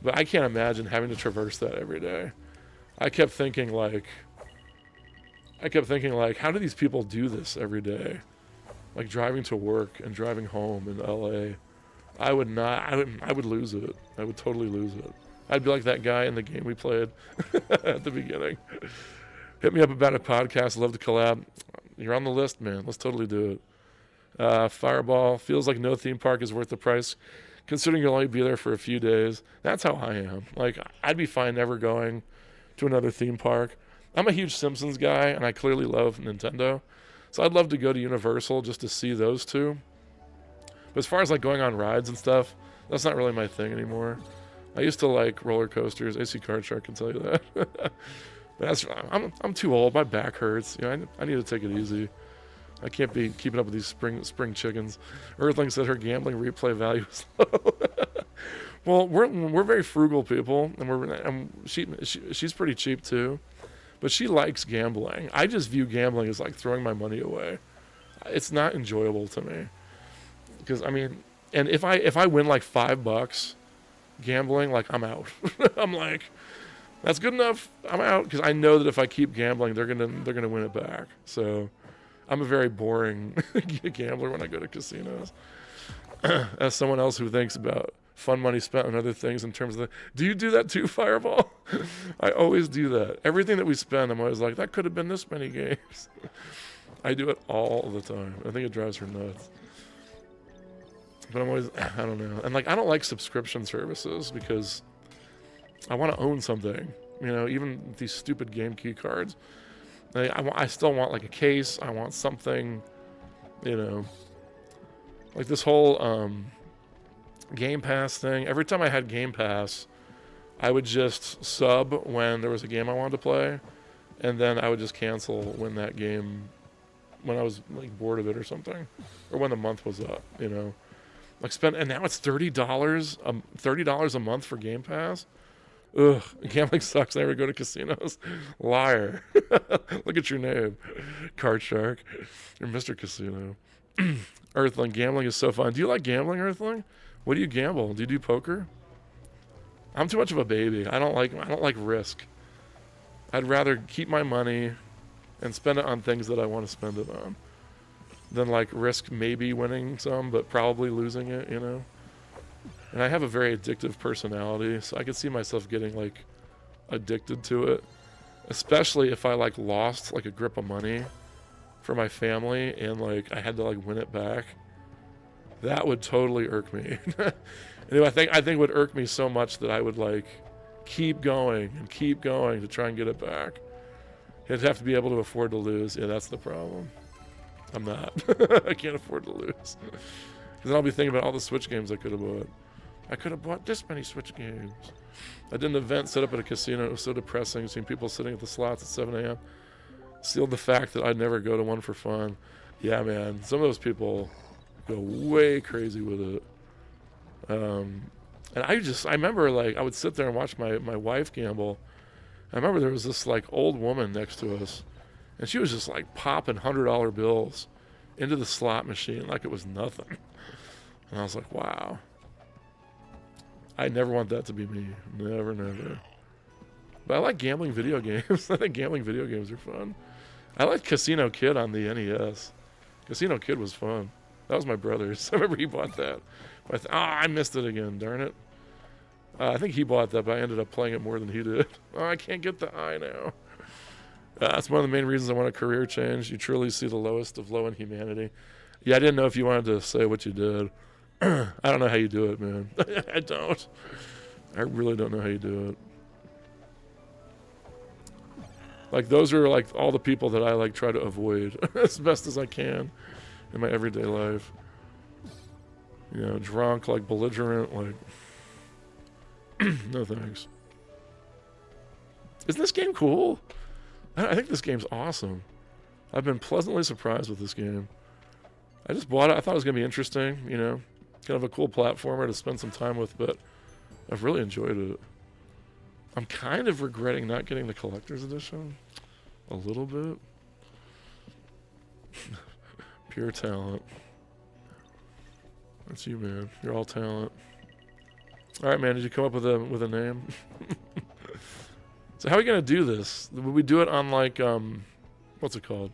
But I can't imagine having to traverse that every day. I kept thinking like, how do these people do this every day? Like driving to work and driving home in LA. I would lose it. I would totally lose it. I'd be like that guy in the game we played at the beginning. Hit me up about a podcast. Love to collab. You're on the list, man. Let's totally do it. Fireball feels like no theme park is worth the price, considering you'll only be there for a few days. That's how I am. Like, I'd be fine never going to another theme park. I'm a huge Simpsons guy, and I clearly love Nintendo. So I'd love to go to Universal just to see those two. But as far as like going on rides and stuff, that's not really my thing anymore. I used to like roller coasters. AC Card Shark can tell you that. But I'm too old. My back hurts. You know, I need to take it easy. I can't be keeping up with these spring chickens. Earthling said her gambling replay value is low. Well, we're very frugal people, and she's pretty cheap too. But she likes gambling. I just view gambling as like throwing my money away. It's not enjoyable to me. Because I mean, and if I win like $5 gambling, like I'm out. I'm like, that's good enough. I'm out because I know that if I keep gambling, they're gonna win it back. So I'm a very boring gambler when I go to casinos. As someone else who thinks about fun money spent on other things in terms of do you do that too, Fireball? I always do that. Everything that we spend, I'm always like, that could have been this many games. I do it all the time. I think it drives her nuts. But I'm always, I don't know. And like, I don't like subscription services because I want to own something. You know, even these stupid game key cards. I still want like a case. I want something, you know. Like this whole Game Pass thing. Every time I had Game Pass, I would just sub when there was a game I wanted to play. And then I would just cancel when I was like bored of it or something. Or when the month was up, you know. Like and now it's $30 a month for Game Pass. Ugh, gambling sucks. I never go to casinos. Liar. Look at your name, Card Shark. You're Mr. Casino. Earthling, gambling is so fun. Do you like gambling, Earthling? What do you gamble? Do you do poker? I'm too much of a baby. I don't like risk. I'd rather keep my money and spend it on things that I want to spend it on than like risk maybe winning some, but probably losing it, you know? And I have a very addictive personality, so I could see myself getting like addicted to it, especially if I like lost like a grip of money for my family and like I had to like win it back. That would totally irk me. Anyway, I think it would irk me so much that I would like keep going to try and get it back. You'd have to be able to afford to lose. Yeah, that's the problem. I'm not. I can't afford to lose. Because then I'll be thinking about all the Switch games I could have bought. I could have bought this many Switch games. I did an event set up at a casino. It was so depressing seeing people sitting at the slots at 7 a.m. Sealed the fact that I'd never go to one for fun. Yeah, man. Some of those people go way crazy with it. And I remember, like, I would sit there and watch my wife gamble. I remember there was this, like, old woman next to us. And she was just, like, popping $100 bills into the slot machine like it was nothing. And I was like, wow. I never want that to be me. Never, never. But I like gambling video games. I think gambling video games are fun. I liked Casino Kid on the NES. Casino Kid was fun. That was my brother's. I remember he bought that. But I missed it again, darn it. I think he bought that, but I ended up playing it more than he did. Oh, I can't get the eye now. That's one of the main reasons I want a career change. You truly see the lowest of low in humanity. Yeah, I didn't know if you wanted to say what you did. I don't know how you do it, man. I don't. I really don't know how you do it. Like, those are, like, all the people that I, like, try to avoid as best as I can in my everyday life. You know, drunk, like, belligerent, like... No thanks. Isn't this game cool? I think this game's awesome. I've been pleasantly surprised with this game. I just bought it. I thought it was going to be interesting, you know. Kind of a cool platformer to spend some time with, but I've really enjoyed it. I'm kind of regretting not getting the collector's edition. A little bit. Pure talent. That's you, man. You're all talent. All right, man. Did you come up with a name? So how are we gonna do this? Would we do it on, like, what's it called?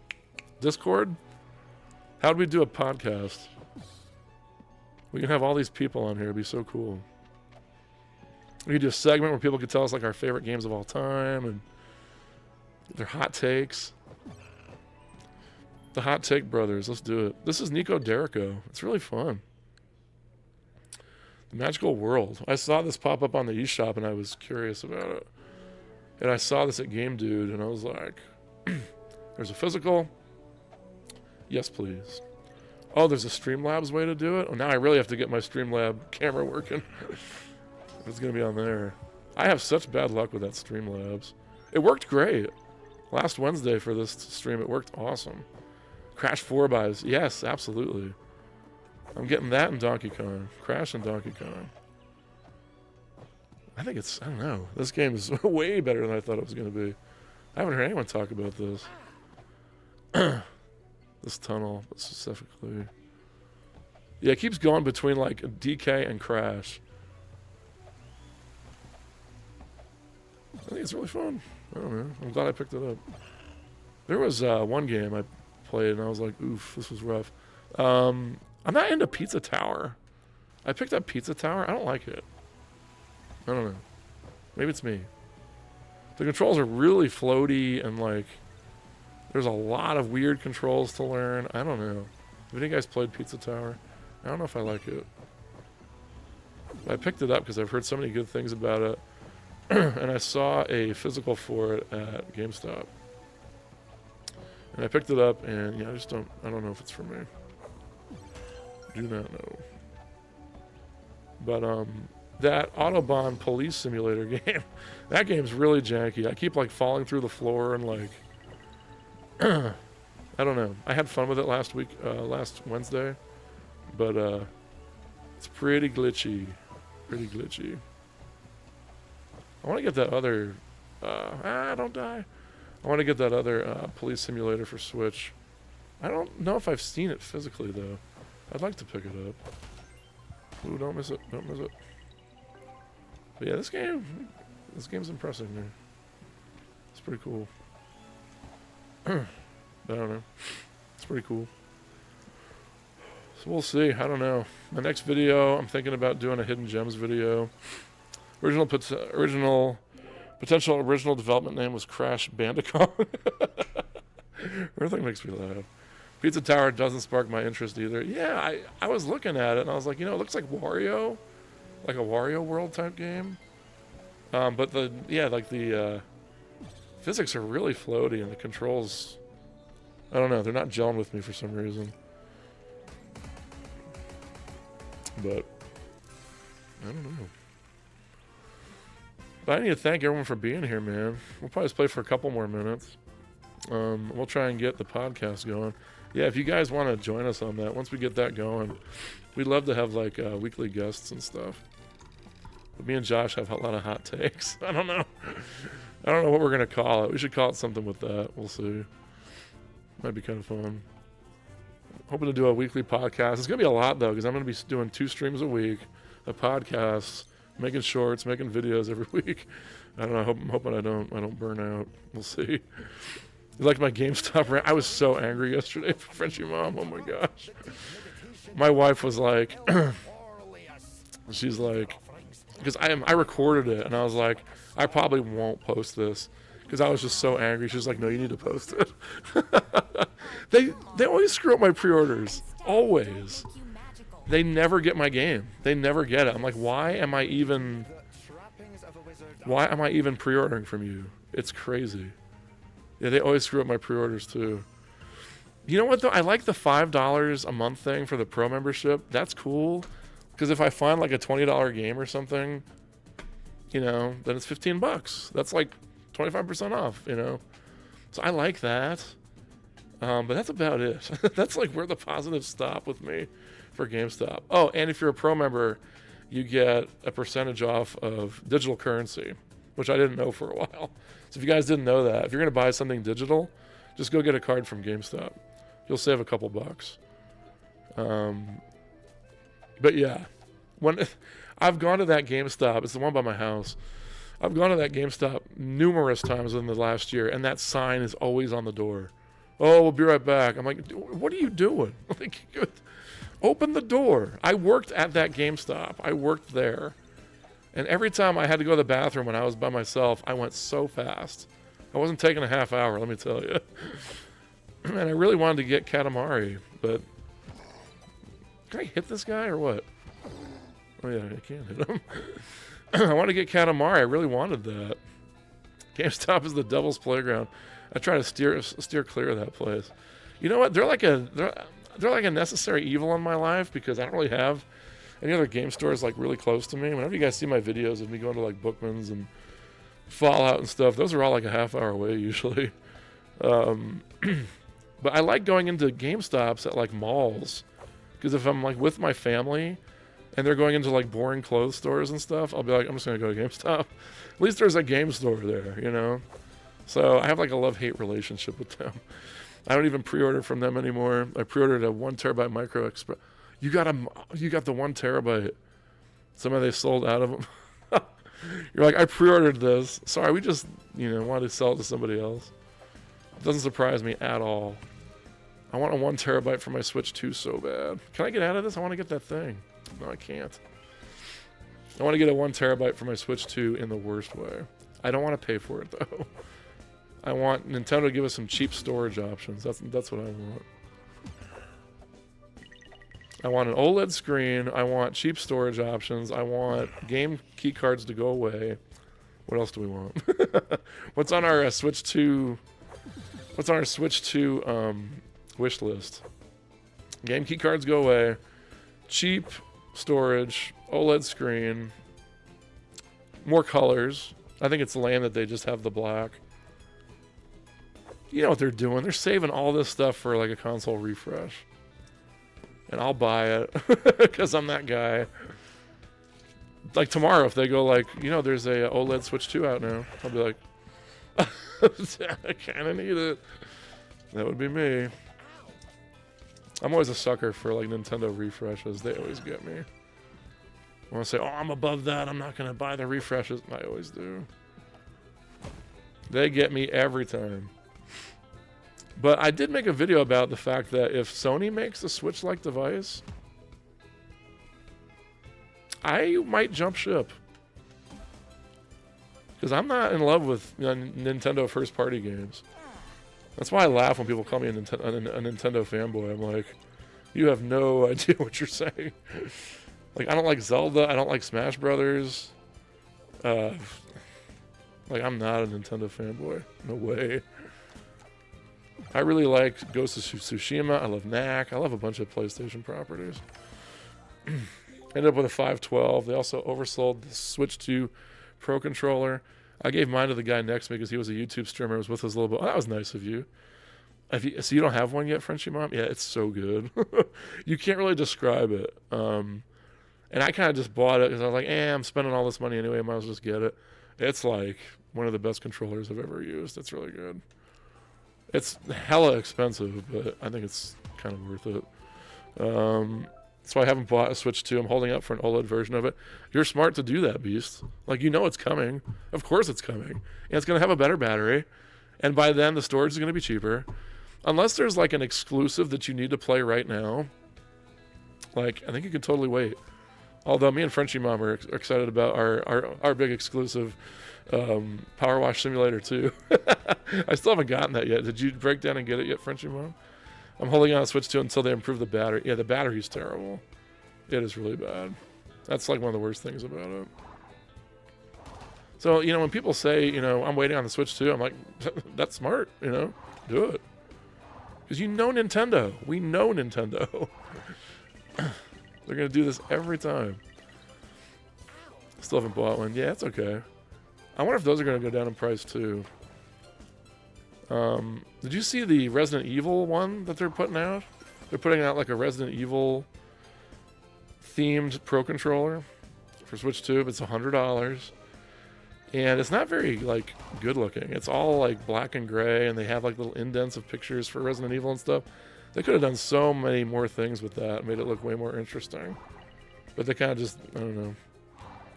Discord? How would we do a podcast? We can have all these people on here. It'd be so cool. We could do a segment where people could tell us, like, our favorite games of all time and their hot takes. The Hot Take Brothers. Let's do it. This is Nico Derico. It's really fun. The Magical World. I saw this pop up on the eShop and I was curious about it. And I saw this at Game Dude and I was like, there's a physical. Yes, please. Oh, there's a Streamlabs way to do it? Oh, now I really have to get my Streamlab camera working. It's going to be on there. I have such bad luck with that Streamlabs. It worked great. Last Wednesday for this stream, it worked awesome. Crash 4-buys. Yes, absolutely. I'm getting that in Donkey Kong. Crash and Donkey Kong. I think it's, I don't know. This game is way better than I thought it was going to be. I haven't heard anyone talk about this. This tunnel, specifically. Yeah, it keeps going between, like, DK and Crash. I think it's really fun. I don't know. I'm glad I picked it up. There was one game I played, and I was like, oof, this was rough. I'm not into Pizza Tower. I picked up Pizza Tower. I don't like it. I don't know. Maybe it's me. The controls are really floaty, and, like, there's a lot of weird controls to learn. I don't know. Have any guys played Pizza Tower? I don't know if I like it. But I picked it up because I've heard so many good things about it. And I saw a physical for it at GameStop. And I picked it up, and yeah, I don't know if it's for me. Do not know. But, that Autobahn police simulator game, that game's really janky. I keep, like, falling through the floor and, like, I don't know. I had fun with it last Wednesday, but it's pretty glitchy. Pretty glitchy. I want to get that other, don't die. I want to get that other police simulator for Switch. I don't know if I've seen it physically, though. I'd like to pick it up. Ooh, don't miss it. Don't miss it. But yeah, this game's impressive, man. It's pretty cool. I don't know. It's pretty cool. So we'll see. I don't know. My next video, I'm thinking about doing a Hidden Gems video. Potential original development name was Crash Bandicoot. Everything makes me laugh. Pizza Tower doesn't spark my interest either. Yeah, I was looking at it and I was like, you know, it looks like Wario, like a Wario World type game. But the physics are really floaty and the controls, I don't know, they're not gelling with me for some reason. But I don't know. But I need to thank everyone for being here, man. We'll probably just play for a couple more minutes. We'll try and get the podcast going. Yeah, if you guys want to join us on that, once we get that going, we'd love to have like weekly guests and stuff. But me and Josh have a lot of hot takes. I don't know what we're gonna call it. We should call it something with that. We'll see. Might be kind of fun. Hoping to do a weekly podcast. It's gonna be a lot though, because I'm gonna be doing 2 streams a week, a podcast, making shorts, making videos every week. I don't know. I'm hoping I don't burn out. We'll see. You like my GameStop rant? I was so angry yesterday for Frenchie Mom. Oh my gosh. My wife was like, she's like, because I recorded it and I was like, I probably won't post this because I was just so angry. She was like, no, you need to post it. They always screw up my pre-orders. Always. They never get my game. They never get it. I'm like, why am I even pre-ordering from you? It's crazy. Yeah, they always screw up my pre-orders too. You know what though? I like the $5 a month thing for the pro membership. That's cool. Because if I find like a $20 game or something, you know, then it's $15. That's like 25% off, you know. So I like that. But that's about it. That's like where the positives stop with me for GameStop. Oh, and if you're a pro member, you get a percentage off of digital currency, which I didn't know for a while. So if you guys didn't know that, if you're going to buy something digital, just go get a card from GameStop. You'll save a couple bucks. But yeah, when I've gone to that GameStop, it's the one by my house. I've gone to that GameStop numerous times in the last year, and that sign is always on the door. Oh, we'll be right back. I'm like, what are you doing? Like, open the door. I worked at that GameStop. I worked there. And every time I had to go to the bathroom when I was by myself, I went so fast. I wasn't taking a half hour, let me tell you. And I really wanted to get Katamari, but... Can I hit this guy or what? Oh yeah, I can't hit him. I want to get Katamari. I really wanted that. GameStop is the devil's playground. I try to steer clear of that place. You know what? They're like a necessary evil in my life because I don't really have any other game stores like really close to me. Whenever you guys see my videos of me going to like Bookman's and Fallout and stuff, those are all like a half hour away usually. But I like going into GameStops at like malls because if I'm like with my family and they're going into like boring clothes stores and stuff, I'll be like, I'm just gonna go to GameStop. At least there's a game store there, you know. So I have like a love-hate relationship with them. I don't even pre-order from them anymore. I pre-ordered a 1 terabyte micro express. You got the 1 terabyte. Somehow they sold out of them. You're like, I pre-ordered this. Sorry, we just, wanted to sell it to somebody else. It doesn't surprise me at all. I want a 1 terabyte for my Switch 2 so bad. Can I get out of this? I want to get that thing. No, I can't. I want to get a 1 terabyte for my Switch 2 in the worst way. I don't want to pay for it though. I want Nintendo to give us some cheap storage options. That's what I want. I want an OLED screen. I want cheap storage options. I want game key cards to go away. What else do we want? What's on our Switch 2? What's on our Switch 2 wish list? Game key cards go away. Cheap storage. OLED screen. More colors. I think it's lame that they just have the black. You know what they're doing. They're saving all this stuff for like a console refresh. And I'll buy it because I'm that guy. Like tomorrow, if they go like, there's a OLED Switch 2 out now, I'll be like, I kind of need it. That would be me. I'm always a sucker for like Nintendo refreshes. They always get me. I want to say, oh, I'm above that. I'm not going to buy the refreshes. I always do. They get me every time. But I did make a video about the fact that if Sony makes a Switch-like device, I might jump ship. Because I'm not in love with Nintendo first-party games. That's why I laugh when people call me a Nintendo fanboy. I'm like, you have no idea what you're saying. Like, I don't like Zelda. I don't like Smash Brothers. Like, I'm not a Nintendo fanboy. No way. I really like Ghost of Tsushima. I love Knack. I love a bunch of PlayStation properties. Ended up with a 512. They also oversold the Switch 2 Pro Controller. I gave mine to the guy next to me because he was a YouTube streamer. I was with his little boy. Oh, that was nice of you. So you don't have one yet, Frenchie Mom? Yeah, it's so good. You can't really describe it. And I kind of just bought it because I was like, I'm spending all this money anyway. I might as well just get it. It's like one of the best controllers I've ever used. It's really good. It's hella expensive, but I think it's kind of worth it. So I haven't bought a Switch 2. I'm holding up for an OLED version of it. You're smart to do that, Beast. Like, you know it's coming. Of course it's coming. And it's going to have a better battery. And by then, the storage is going to be cheaper. Unless there's, like, an exclusive that you need to play right now. Like, I think you can totally wait. Although me and Frenchie Mom are excited about our big exclusive Power Wash Simulator 2. I still haven't gotten that yet. Did you break down and get it yet, Frenchie Mom? I'm holding on to Switch 2 until they improve the battery. Yeah, the battery's terrible. It is really bad. That's like one of the worst things about it. So, when people say, I'm waiting on the Switch 2, I'm like, that's smart, do it. Because Nintendo. We know Nintendo. They're going to do this every time. Still haven't bought one. Yeah, it's okay. I wonder if those are going to go down in price too. Did you see the Resident Evil one that they're putting out? They're putting out like a Resident Evil themed Pro Controller for Switch 2, but it's $100. And it's not very like good looking. It's all like black and gray, and they have like little indents of pictures for Resident Evil and stuff. They could have done so many more things with that, made it look way more interesting. But they kind of just, I don't know,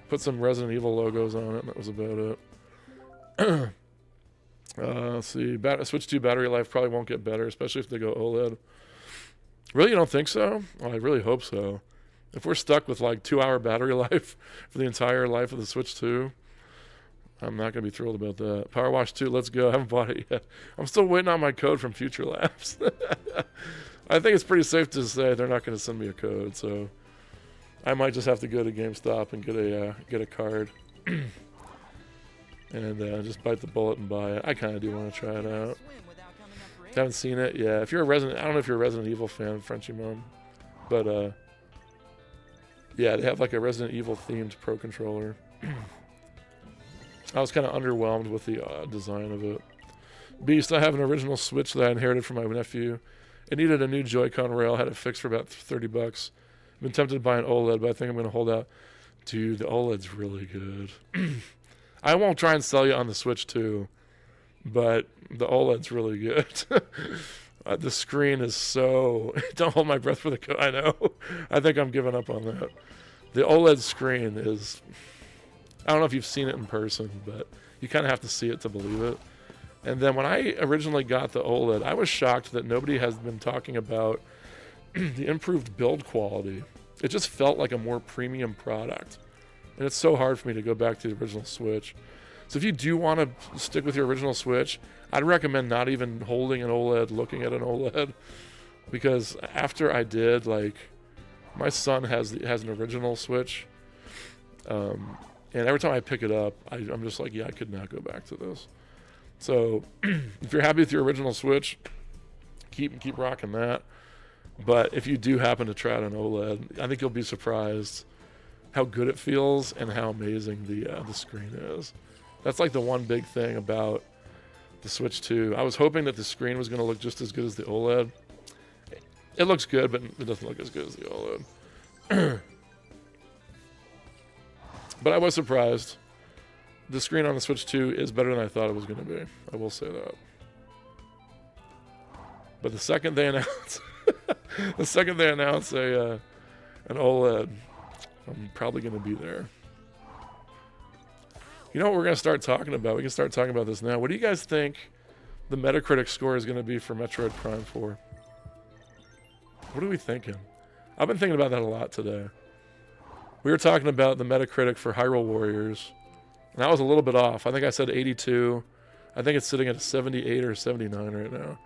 put some Resident Evil logos on it, and that was about it. Let's see. Switch 2 battery life probably won't get better, especially if they go OLED. Really, you don't think so? Well, I really hope so. If we're stuck with like 2-hour battery life for the entire life of the Switch 2, I'm not going to be thrilled about that. Power Wash 2, let's go. I haven't bought it yet. I'm still waiting on my code from Future Labs. I think it's pretty safe to say they're not going to send me a code, so I might just have to go to GameStop and get a card. And just bite the bullet and buy it. I kind of do want to try it out. Haven't seen it? Yeah. If you're a I don't know if you're a Resident Evil fan, Frenchie Mom. But, yeah, they have like a Resident Evil themed Pro Controller. I was kind of underwhelmed with the design of it. Beast, I have an original Switch that I inherited from my nephew. It needed a new Joy-Con rail. Had it fixed for about $30. I've been tempted to buy an OLED, but I think I'm going to hold out. Dude, the OLED's really good. I won't try and sell you on the Switch 2, but the OLED's really good. The screen is so... Don't hold my breath for the code. I know. I think I'm giving up on that. The OLED screen is... I don't know if you've seen it in person, but you kind of have to see it to believe it. And then when I originally got the OLED, I was shocked that nobody has been talking about the improved build quality. It just felt like a more premium product. And it's so hard for me to go back to the original Switch. So if you do want to stick with your original Switch, I'd recommend not even holding an OLED, looking at an OLED. Because after I did, like, my son has an original Switch. And every time I pick it up, I'm just like, yeah, I could not go back to this. So if you're happy with your original Switch, keep rocking that. But if you do happen to try out an OLED, I think you'll be surprised how good it feels and how amazing the screen is. That's like the one big thing about the Switch 2. I was hoping that the screen was going to look just as good as the OLED. It looks good, but it doesn't look as good as the OLED. But I was surprised. The screen on the Switch 2 is better than I thought it was going to be. I will say that. But the second they announce, an OLED, I'm probably going to be there. You know what we're going to start talking about? We can start talking about this now. What do you guys think the Metacritic score is going to be for Metroid Prime 4? What are we thinking? I've been thinking about that a lot today. We were talking about the Metacritic for Hyrule Warriors, and I was a little bit off. I think I said 82. I think it's sitting at a 78 or 79 right now.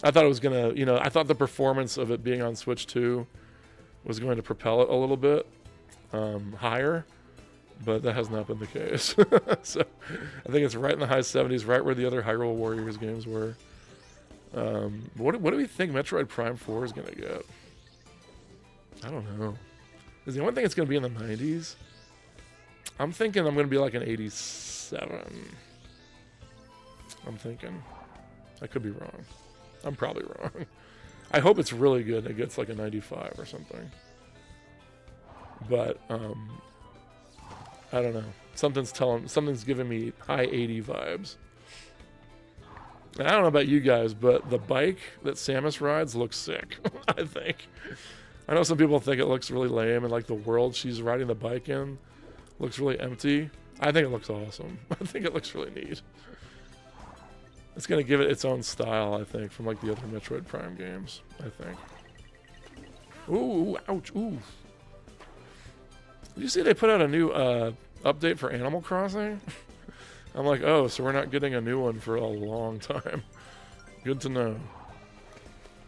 I thought it was gonna, I thought the performance of it being on Switch 2 was going to propel it a little bit higher, but that has not been the case. So I think it's right in the high 70s, right where the other Hyrule Warriors games were. What do we think Metroid Prime 4 is gonna get? I don't know. Is the only thing it's gonna be in the 90s? I'm thinking I'm gonna be like an 87. I'm thinking. I could be wrong. I'm probably wrong. I hope it's really good and it gets like a 95 or something. But I don't know. Something's giving me high 80 vibes. And I don't know about you guys, but the bike that Samus rides looks sick. I think. I know some people think it looks really lame, and like the world she's riding the bike in looks really empty. I think it looks awesome. I think it looks really neat. It's gonna give it its own style, I think, from like the other Metroid Prime games. I think. Ooh, ouch, ooh. Did you see they put out a new update for Animal Crossing? I'm like, oh, so we're not getting a new one for a long time. Good to know.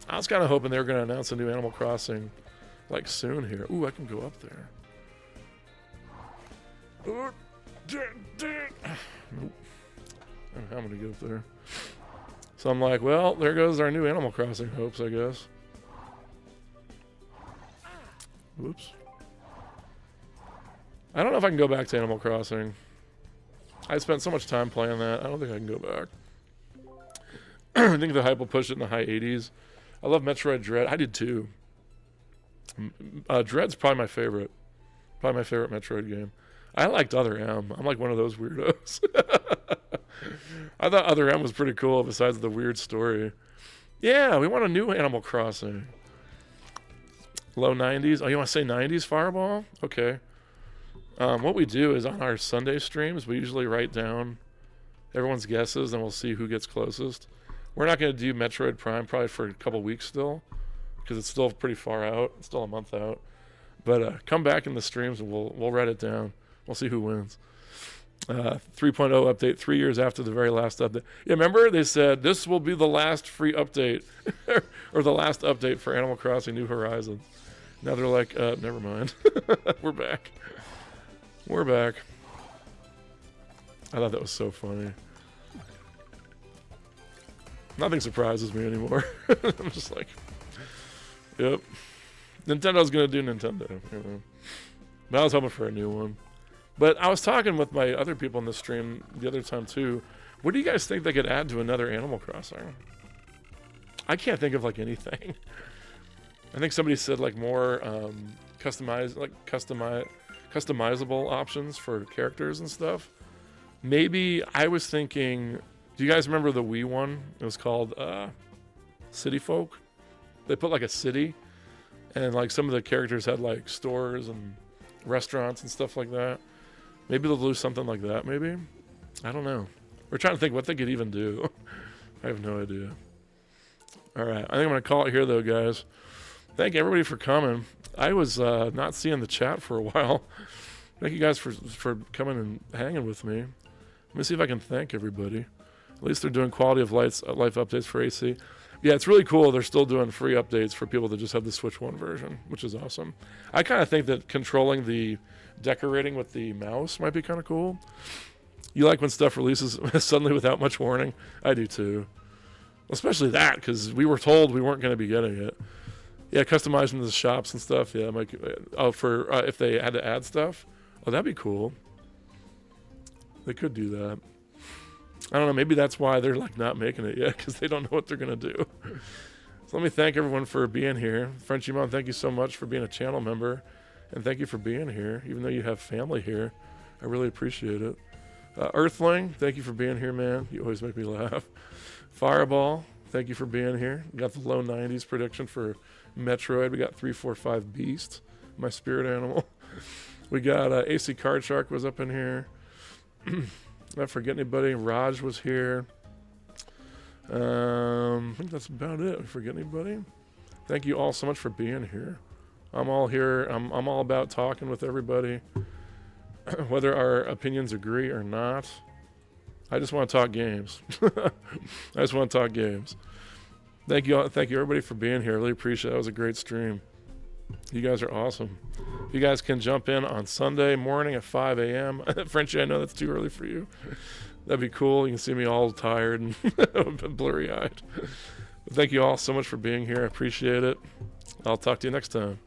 I was kind of hoping they were going to announce a new Animal Crossing like soon here. Ooh, I can go up there. Nope. I don't know how I'm going to get up there. So I'm like, well, there goes our new Animal Crossing hopes, I guess. Whoops. I don't know if I can go back to Animal Crossing. I spent so much time playing that. I don't think I can go back. I think the hype will push it in the high 80s. I love Metroid Dread. I did too. Dread's probably my favorite. Probably my favorite Metroid game. I liked Other M. I'm like one of those weirdos. I thought Other M was pretty cool besides the weird story. Yeah, we want a new Animal Crossing. Low 90s. Oh, you want to say 90s Fireball? Okay. What we do is on our Sunday streams, we usually write down everyone's guesses and we'll see who gets closest. We're not going to do Metroid Prime probably for a couple weeks still because it's still pretty far out. It's still a month out. But come back in the streams and we'll write it down. We'll see who wins. 3.0 update 3 years after the very last update. Yeah, remember they said this will be the last free update or the last update for Animal Crossing New Horizons. Now they're like, never mind. We're back. We're back. I thought that was so funny. Nothing surprises me anymore. I'm just like, yep. Nintendo's gonna do Nintendo. But I was hoping for a new one. But I was talking with my other people in the stream the other time too. What do you guys think they could add to another Animal Crossing? I can't think of like anything. I think somebody said like more customizable options for characters and stuff. Maybe I was thinking, do you guys remember the Wii one? It was called City Folk. They put like a city and like some of the characters had like stores and restaurants and stuff like that. Maybe they'll do something like that, maybe? I don't know. We're trying to think what they could even do. I have no idea. All right. I think I'm going to call it here though, guys. Thank everybody for coming. I was not seeing the chat for a while. Thank you guys for coming and hanging with me. Let me see if I can thank everybody. At least they're doing quality of life updates for AC. Yeah, it's really cool. They're still doing free updates for people that just have the Switch 1 version, which is awesome. I kind of think that controlling the decorating with the mouse might be kind of cool. You like when stuff releases suddenly without much warning? I do too. Especially that, because we were told we weren't going to be getting it. Yeah, customizing the shops and stuff. Yeah, for if they had to add stuff. Oh, that'd be cool. They could do that. I don't know. Maybe that's why they're like not making it yet, because they don't know what they're gonna do. So let me thank everyone for being here. Frenchy Mom, thank you so much for being a channel member, and thank you for being here, even though you have family here. I really appreciate it. Earthling, thank you for being here, man. You always make me laugh. Fireball, thank you for being here. We got the low 90s prediction for Metroid. We got 345 Beast, my spirit animal. We got AC Card Shark was up in here. Not forget anybody. Raj was here. I think that's about it. Forget anybody? Thank you all so much for being here. I'm all here. I'm all about talking with everybody, whether our opinions agree or not. I just want to talk games. I just want to talk games. Thank you everybody for being here. Really appreciate it. That was a great stream. You guys are awesome. If you guys can jump in on Sunday morning at 5 a.m. Frenchie, I know that's too early for you. That'd be cool. You can see me all tired and blurry-eyed. Thank you all so much for being here. I appreciate it. I'll talk to you next time.